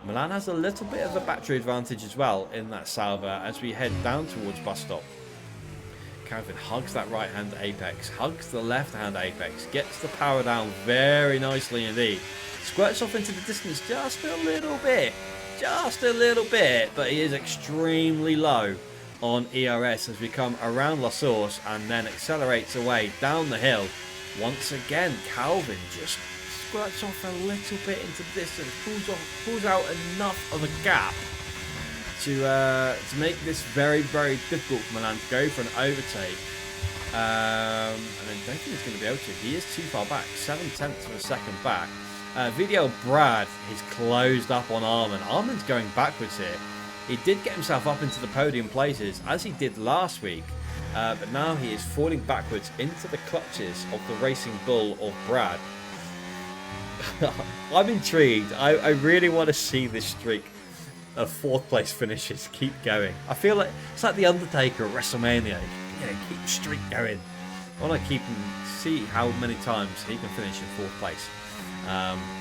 Milan has a little bit of a battery advantage as well in that Sauber as we head down towards bus stop. Calvin hugs that right hand apex, hugs the left hand apex, gets the power down very nicely indeed. Squirts off into the distance just a little bit, but he is extremely low on ERS as we come around La Source and then accelerates away down the hill. Once again, Calvin just squirts off a little bit into the distance, pulls out enough of a gap to make this very, very difficult for Milan to go for an overtake. And I don't think he's going to be able to. He is too far back, 0.7 of a second back. VDL Brad is closed up on Arman. Arman's going backwards here. He did get himself up into the podium places, as he did last week. But now he is falling backwards into the clutches of the Racing Bull of Brad. I'm intrigued. I really want to see this streak of 4th place finishes keep going. I feel like it's like the Undertaker at WrestleMania. Keep the streak going. I want to see how many times he can finish in 4th place.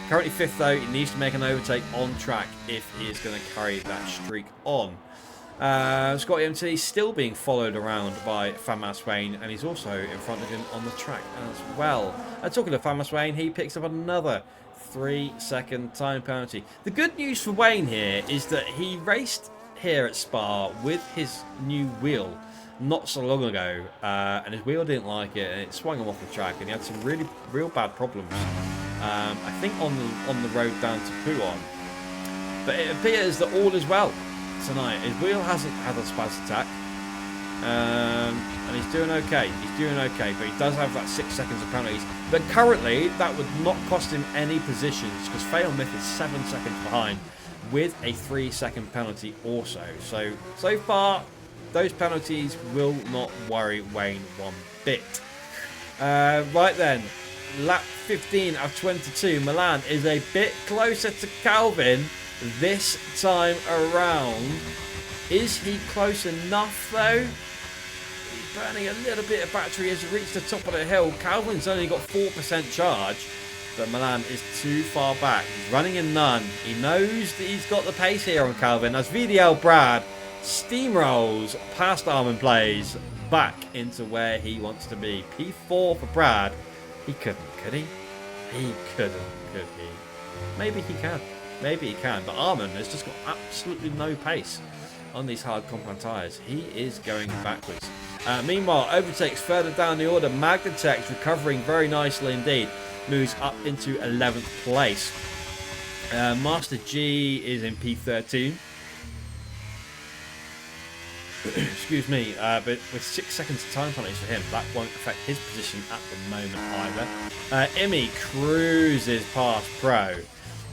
Currently 5th though. He needs to make an overtake on track if he is going to carry that streak on. Scotty MT still being followed around by Famas Wayne, and he's also in front of him on the track as well. Talking to Famas Wayne, he picks up another 3-second time penalty. The good news for Wayne here is that he raced here at Spa with his new wheel not so long ago, and his wheel didn't like it, and it swung him off the track, and he had some real bad problems. I think on the road down to Pouon. But it appears that all is well tonight. His wheel hasn't had a spaz attack, and he's doing okay. But he does have that 6 seconds of penalties. But currently, that would not cost him any positions, because Fail Myth is 7 seconds behind with a 3-second penalty also. So far, those penalties will not worry Wayne one bit. Right then, lap 15 of 22. Milan is a bit closer to Calvin this time around. Is he close enough though? He's burning a little bit of battery as he reaches the top of the hill. Calvin's only got 4% charge, but Milan is too far back. He's running in none. He knows that he's got the pace here on Calvin as VDL Brad steamrolls past Armin Blaze back into where he wants to be. P4 for Brad. He couldn't, could he? He couldn't, could he? Maybe he can. Maybe he can. But Armin has just got absolutely no pace on these hard compound tyres. He is going backwards. Meanwhile, overtakes further down the order. Magnatex recovering very nicely indeed. Moves up into 11th place. Master G is in P13. Excuse me, but with 6 seconds of time penalties for him, that won't affect his position at the moment either. Imi cruises past Pro.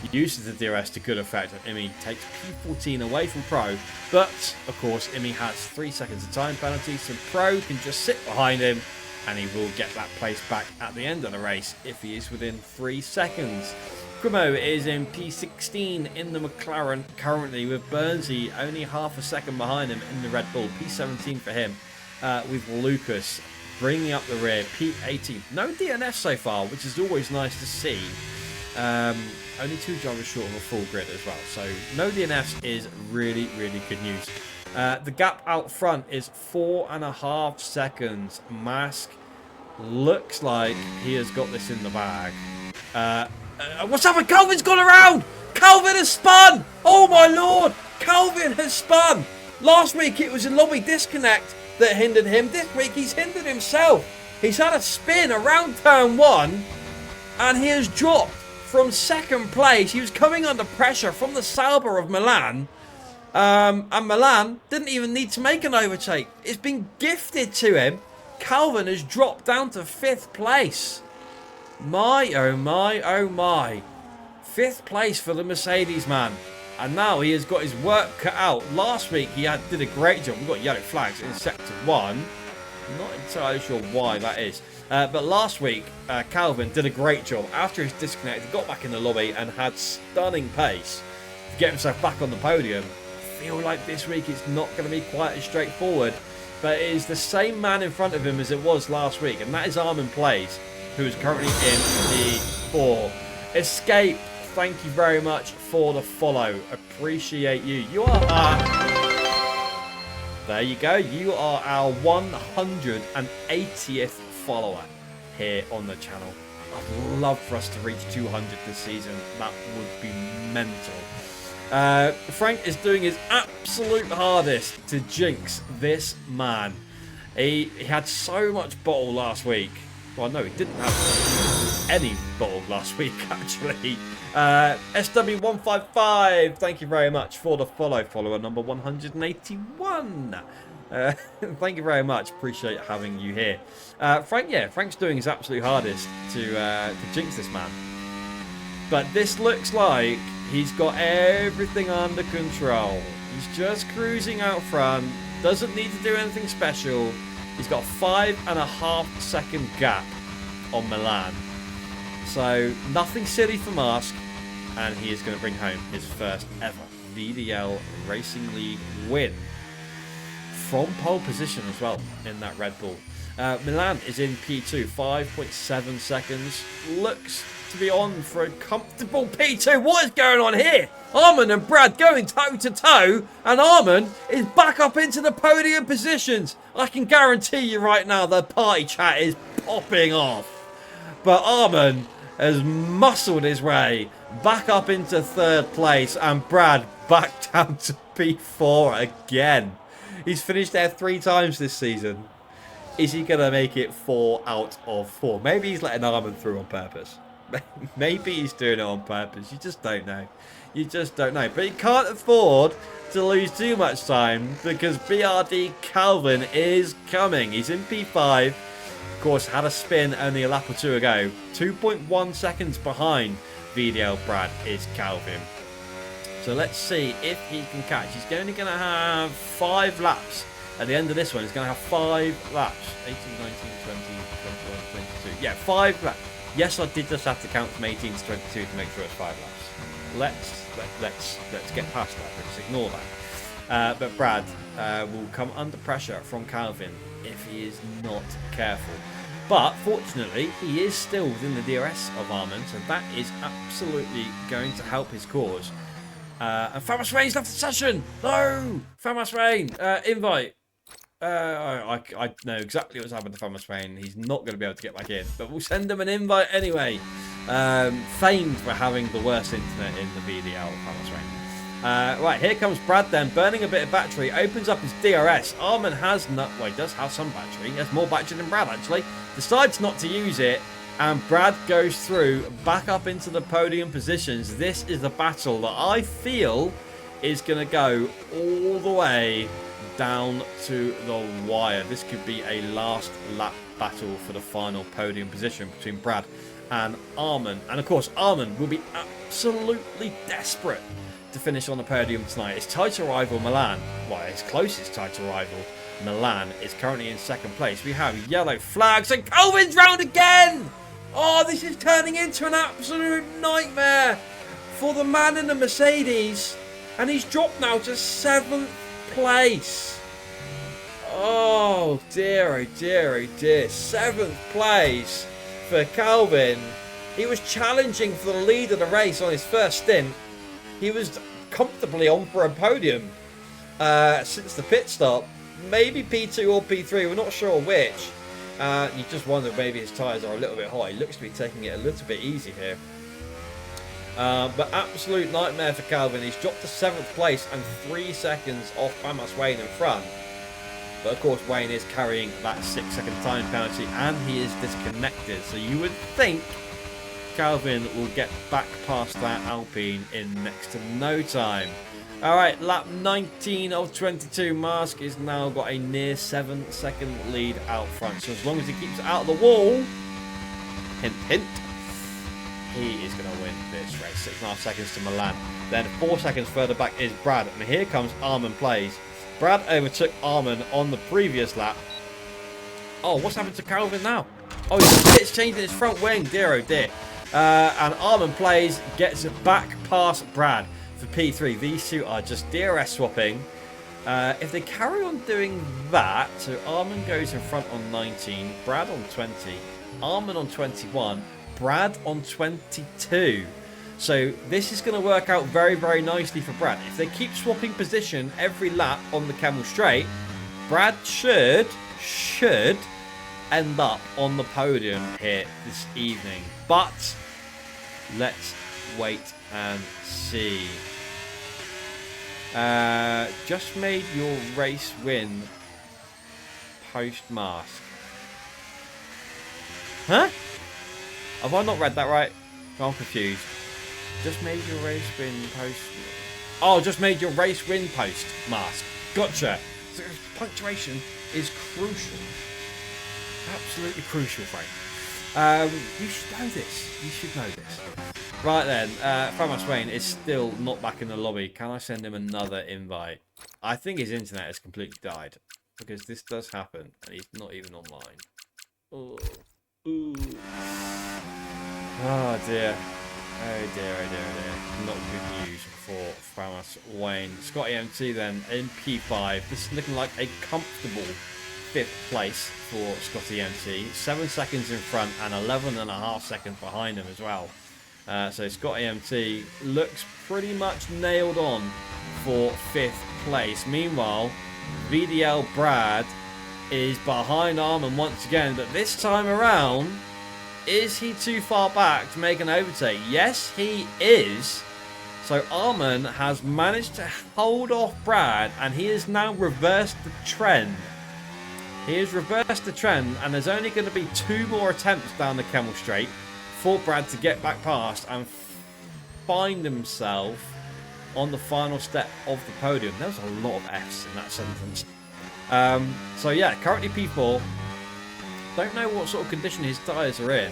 He uses the DRS to good effect, and Imi takes P14 away from Pro. But, of course, Imi has 3 seconds of time penalty, so Pro can just sit behind him, and he will get that place back at the end of the race if he is within 3 seconds. Crimo is in P16 in the McLaren currently, with Bernsey only half a second behind him in the Red Bull. P17 for him, with Lucas bringing up the rear. P18. No DNF so far, which is always nice to see. Only 2 drivers short of a full grid as well. So no DNFs is really, really good news. The gap out front is 4.5 seconds. Mask looks like he has got this in the bag. What's happened? Calvin's gone around! Calvin has spun! Oh my lord! Calvin has spun! Last week it was a lobby disconnect that hindered him. This week he's hindered himself. He's had a spin around turn 1 and he has dropped from 2nd place. He was coming under pressure from the Sauber of Milan. And Milan didn't even need to make an overtake. It's been gifted to him. Calvin has dropped down to 5th place. My, oh my, oh my. 5th place for the Mercedes man. And now he has got his work cut out. Last week he did a great job. We got yellow flags in sector 1. Not entirely sure why that is. But last week, Calvin did a great job. After his disconnect, he got back in the lobby and had stunning pace to get himself back on the podium. I feel like this week it's not going to be quite as straightforward. But it is the same man in front of him as it was last week. And that is Armin Plays, who is currently in P4. Escape, thank you very much for the follow. Appreciate you. You are there you go. You are our 180th follower here on the channel. I'd love for us to reach 200 this season. That would be mental. Frank is doing his absolute hardest to jinx this man. He had so much bottle last week. Well, no, he didn't have any bottle last week, actually. SW155, thank you very much for the follow. Follower number 181. Thank you very much. Appreciate having you here. Frank's doing his absolute hardest to jinx this man. But this looks like he's got everything under control. He's just cruising out front. Doesn't need to do anything special. He's got a 5.5 second gap on Milan. So nothing silly for Mask. And he is going to bring home his first ever VDL Racing League win. From pole position as well in that Red Bull. Milan is in P2, 5.7 seconds. Looks to be on for a comfortable P2. What is going on here? Armin and Brad going toe to toe, and Armin is back up into the podium positions. I can guarantee you right now the party chat is popping off. But Armin has muscled his way back up into 3rd place, and Brad back down to P4 again. He's finished there 3 times this season. Is he going to make it 4 out of 4? Maybe he's letting Armin through on purpose. Maybe he's doing it on purpose. You just don't know. You just don't know. But he can't afford to lose too much time because BRD Calvin is coming. He's in P5. Of course, had a spin only a lap or 2 ago. 2.1 seconds behind VDL Brad is Calvin. So let's see if he can catch. He's only going to have 5 laps at the end of this one, he's going to have 5 laps. 18, 19, 20, 21, 22. Yeah, 5 laps. Yes, I did just have to count from 18 to 22 to make sure it's 5 laps. Let's get past that. Let's ignore that. But Brad will come under pressure from Calvin if he is not careful. But fortunately, he is still within the DRS of Armin, so that is absolutely going to help his cause. And Famas Rain's left the session. No, Famas Rain, invite. I know exactly what's happened to Famas Rain. He's not going to be able to get back in, but we'll send him an invite anyway. Famed for having the worst internet in the VDL, Famas Rain. Right, here comes Brad then, burning a bit of battery, opens up his DRS. Armin has not, well, he does have some battery. He has more battery than Brad, actually. Decides not to use it, and Brad goes through, back up into the podium positions. This is the battle that I feel is going to go all the way down to the wire. This could be a last lap battle for the final podium position between Brad and Armin. And of course, Armin will be absolutely desperate to finish on the podium tonight. His title rival Milan, well, his closest title rival Milan, is currently in second place. We have yellow flags and Calvin's round again. Oh, this is turning into an absolute nightmare for the man in the Mercedes, and he's dropped now to 7th place. Oh dear, oh dear, oh dear. 7th place for Calvin. He was challenging for the lead of the race on his first stint. He was comfortably on for a podium since the pit stop. Maybe P2 or P3, we're not sure which. You just wonder maybe his tyres are a little bit hot. He looks to be taking it a little bit easy here. But absolute nightmare for Calvin. He's dropped to 7th place and 3 seconds off Famas Wayne in front. But of course Wayne is carrying that 6-second time penalty and he is disconnected. So you would think Calvin will get back past that Alpine in next to no time. Alright, lap 19 of 22. Mask is now got a near 7-second lead out front. So as long as he keeps it out of the wall, hint, hint, he is going to win this race. 6.5 seconds to Milan. Then 4 seconds further back is Brad. And here comes Armin Plays. Brad overtook Armin on the previous lap. Oh, what's happened to Calvin now? Oh, it's changing his front wing. Dear, oh dear. And Armin Plays gets back past Brad for P3. These two are just DRS swapping. If they carry on doing that, so Armin goes in front on 19, Brad on 20, Armin on 21, Brad on 22. So this is going to work out very, very nicely for Brad. If they keep swapping position every lap on the Camel Straight, Brad should end up on the podium here this evening. But let's wait and see. Just made your race win post Mask. Huh? Have I not read that right? I'm confused. Just made your race win post. Oh, just made your race win post Mask. Gotcha. So punctuation is crucial. Absolutely crucial, Frank. You should know this. You should know this. Right then, Famas Wayne is still not back in the lobby. Can I send him another invite? I think his internet has completely died. Because this does happen, and he's not even online. Oh, ooh. Oh dear. Oh dear, oh dear, oh dear. Not good news for Famas Wayne. Scotty MT then in P5. This is looking like a comfortable 5th place for Scotty MT. 7 seconds in front and 11.5 seconds behind him as well. So Scotty MT looks pretty much nailed on for 5th place. Meanwhile, VDL Brad is behind Armin once again, but this time around, is he too far back to make an overtake? Yes, he is. So Armin has managed to hold off Brad, and he has now reversed the trend. He has reversed the trend, and there's only going to be 2 more attempts down the Camel Straight for Brad to get back past and find himself on the final step of the podium. There was a lot of F's in that sentence. So yeah, currently P4. Don't know what sort of condition his tyres are in.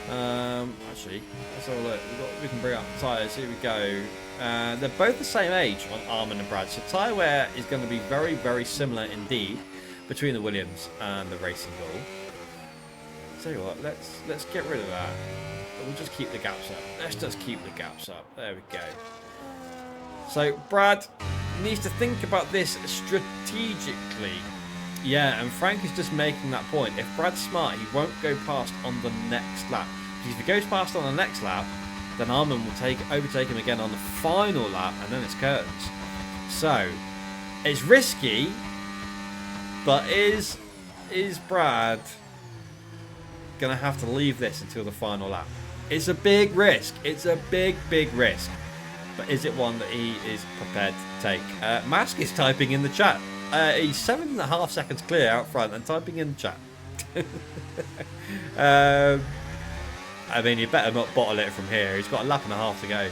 Actually, let's have a look. We can bring up tyres. Here we go. They're both the same age on Armin and Brad, so tyre wear is going to be very, very similar indeed between the Williams and the Racing Bull. Tell you what, let's get rid of that. We'll just keep the gaps up. Let's just keep the gaps up. There we go. So Brad needs to think about this strategically. Yeah, and Frank is just making that point. If Brad's smart, he won't go past on the next lap. Because if he goes past on the next lap, then Armin will overtake him again on the final lap, and then it's curtains. So, it's risky, but is Brad going to have to leave this until the final lap? It's a big risk. It's a big, big risk. But is it one that he is prepared to take? Mask is typing in the chat. He's 7.5 seconds clear out front and typing in the chat. I mean, you better not bottle it from here. He's got a lap and a half to go.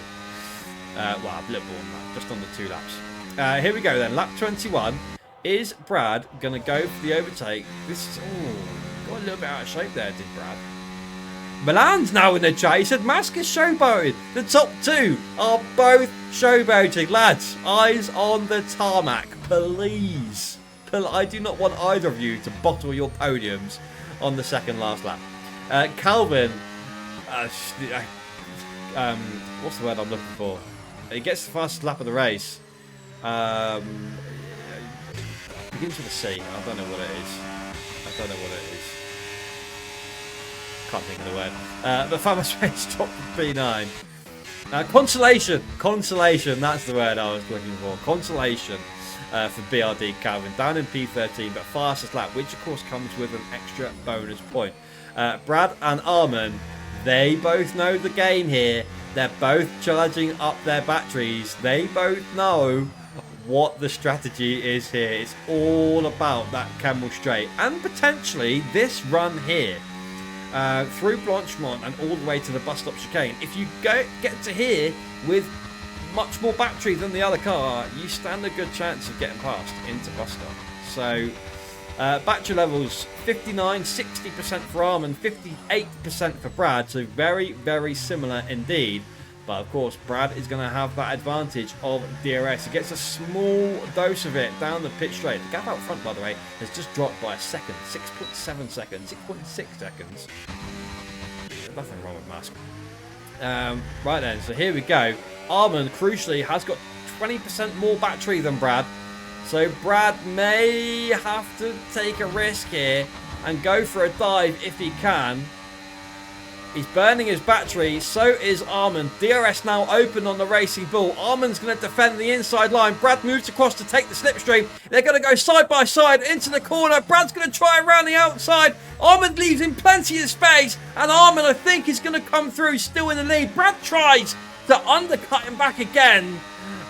Well, a little more than that, just under 2 laps. Here we go then. Lap 21. Is Brad going to go for the overtake? This is... Oh, got a little bit out of shape there, did Brad. Milan's now in the chat. He said Mask is showboating. The top 2 are both showboating. Lads, eyes on the tarmac, please. I do not want either of you to bottle your podiums on the second last lap. Calvin, what's the word I'm looking for? He gets the fastest lap of the race. Begins with a C. I don't know what it is. Can't think of the word. But Famous Space top P9. Consolation. That's the word I was looking for. Consolation for BRD Calvin down in P13, but fastest lap, which of course comes with an extra bonus point. Brad and Armin, they both know the game here. They're both charging up their batteries. They both know what the strategy is here. It's all about that Camel Straight and potentially this run here. Through Blanchemont and all the way to the bus stop chicane. If you get to here with much more battery than the other car, you stand a good chance of getting past into bus stop. So battery levels 59, 60% for Armin, 58% for Brad, so very, very similar indeed. But of course, Brad is going to have that advantage of DRS. He gets a small dose of it down the pit straight. The gap out front, by the way, has just dropped by a second. 6.7 seconds, 6.6 seconds. There's nothing wrong with Mask. Right then, so here we go. Armin, crucially, has got 20% more battery than Brad. So Brad may have to take a risk here and go for a dive if he can. He's burning his battery, so is Armin. DRS now open on the Racing Bull. Armin's going to defend the inside line. Brad moves across to take the slipstream. They're going to go side by side into the corner. Brad's going to try around the outside. Armin leaves him plenty of space. And Armin, I think, is going to come through still in the lead. Brad tries to undercut him back again.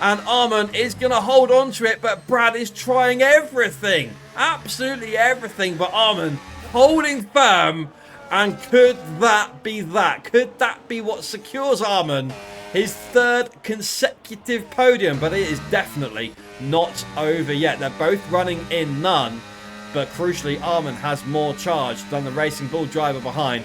And Armin is going to hold on to it, but Brad is trying everything. Absolutely everything, but Armin holding firm. And could that be that? Could that be what secures Armin his 3rd consecutive podium? But it is definitely not over yet. They're both running in none. But crucially, Armin has more charge than the Racing Bull driver behind.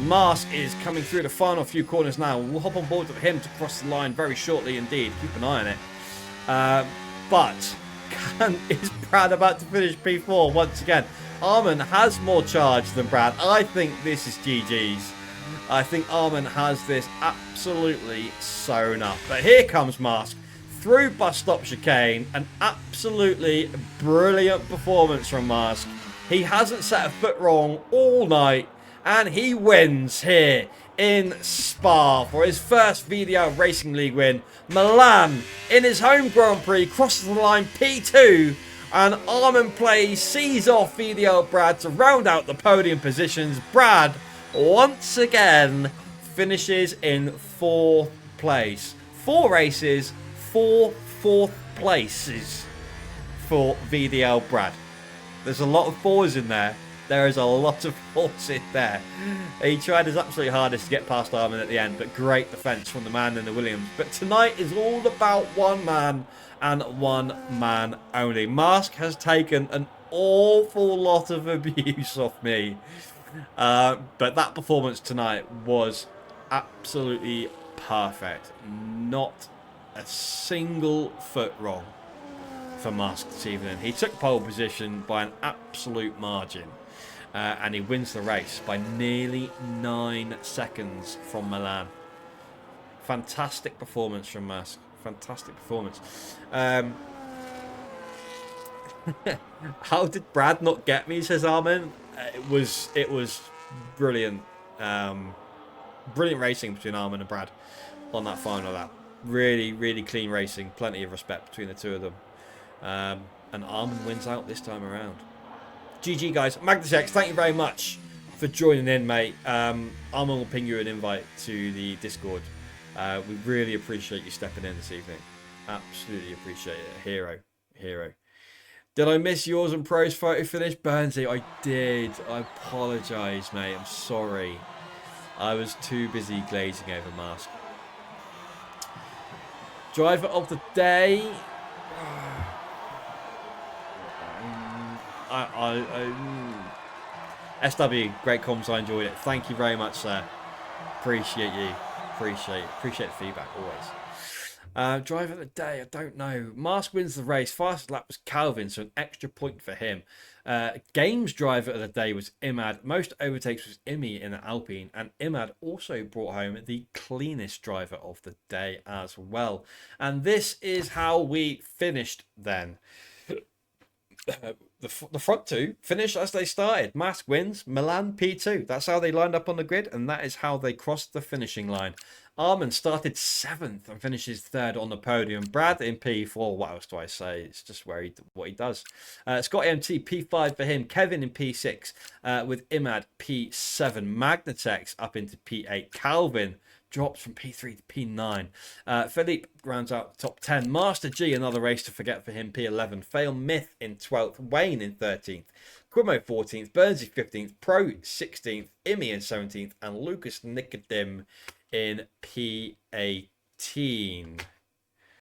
Mask is coming through the final few corners now. We'll hop on board with him to cross the line very shortly indeed. Keep an eye on it. But is Brad about to finish P4 once again? Armin has more charge than Brad. I think this is GG's. I think Armin has this absolutely sewn up. But here comes Mask through bus stop chicane. An absolutely brilliant performance from Mask. He hasn't set a foot wrong all night. And he wins here in Spa for his first VDL Racing League win. Milan in his home Grand Prix crosses the line P2. And Armin Plays sees off VDL Brad to round out the podium positions. Brad, once again, finishes in 4th place. 4 races, 4 4th places for VDL Brad. There's a lot of 4s in there. There is a lot of 4s in there. He tried his absolute hardest to get past Armin at the end, but great defence from the man in the Williams. But tonight is all about one man and one man only. Mask has taken an awful lot of abuse off me. But that performance tonight was absolutely perfect. Not a single foot wrong for Musk this evening. He took pole position by an absolute margin. And he wins the race by nearly 9 seconds from Milan. Fantastic performance from Musk. Fantastic performance. How did Brad not get me, says Armin? It was brilliant. Brilliant racing between Armin and Brad on that final lap. Really, really clean racing. Plenty of respect between the two of them. And Armin wins out this time around. GG, guys. Magnus X, thank you very much for joining in, mate. Armin will ping you an invite to the Discord. We really appreciate you stepping in this evening. Absolutely appreciate it. Hero. Did I miss yours and Pro's photo finish? Burnsy, I did. I apologise, mate. I'm sorry. I was too busy glazing over Mask. Driver of the day. SW, great comms. I enjoyed it. Thank you very much, sir. Appreciate you. Appreciate the feedback always. Driver of the day, I don't know. Mask wins the race. Fastest lap was Calvin, so an extra point for him. Games driver of the day was Imad. Most overtakes was Imi in the Alpine, and Imad also brought home the cleanest driver of the day as well. And this is how we finished then. The front two finished as they started. Mask wins, Milan P2. That's how they lined up on the grid, and that is how they crossed the finishing line. Armin started 7th and finishes 3rd on the podium. Brad in P4. What else do I say? It's just what he does. Scott MT P5 for him. Kevin in P6 with Imad P7. Magnatex up into P8. Calvin drops from P3 to P9. Philippe rounds out the top 10. Master G, another race to forget for him, P11. Fail Myth in 12th. Wayne in 13th. Quimo 14th. Burnsy 15th. Pro 16th. Imi in 17th. And Lucas Nicodem in P18.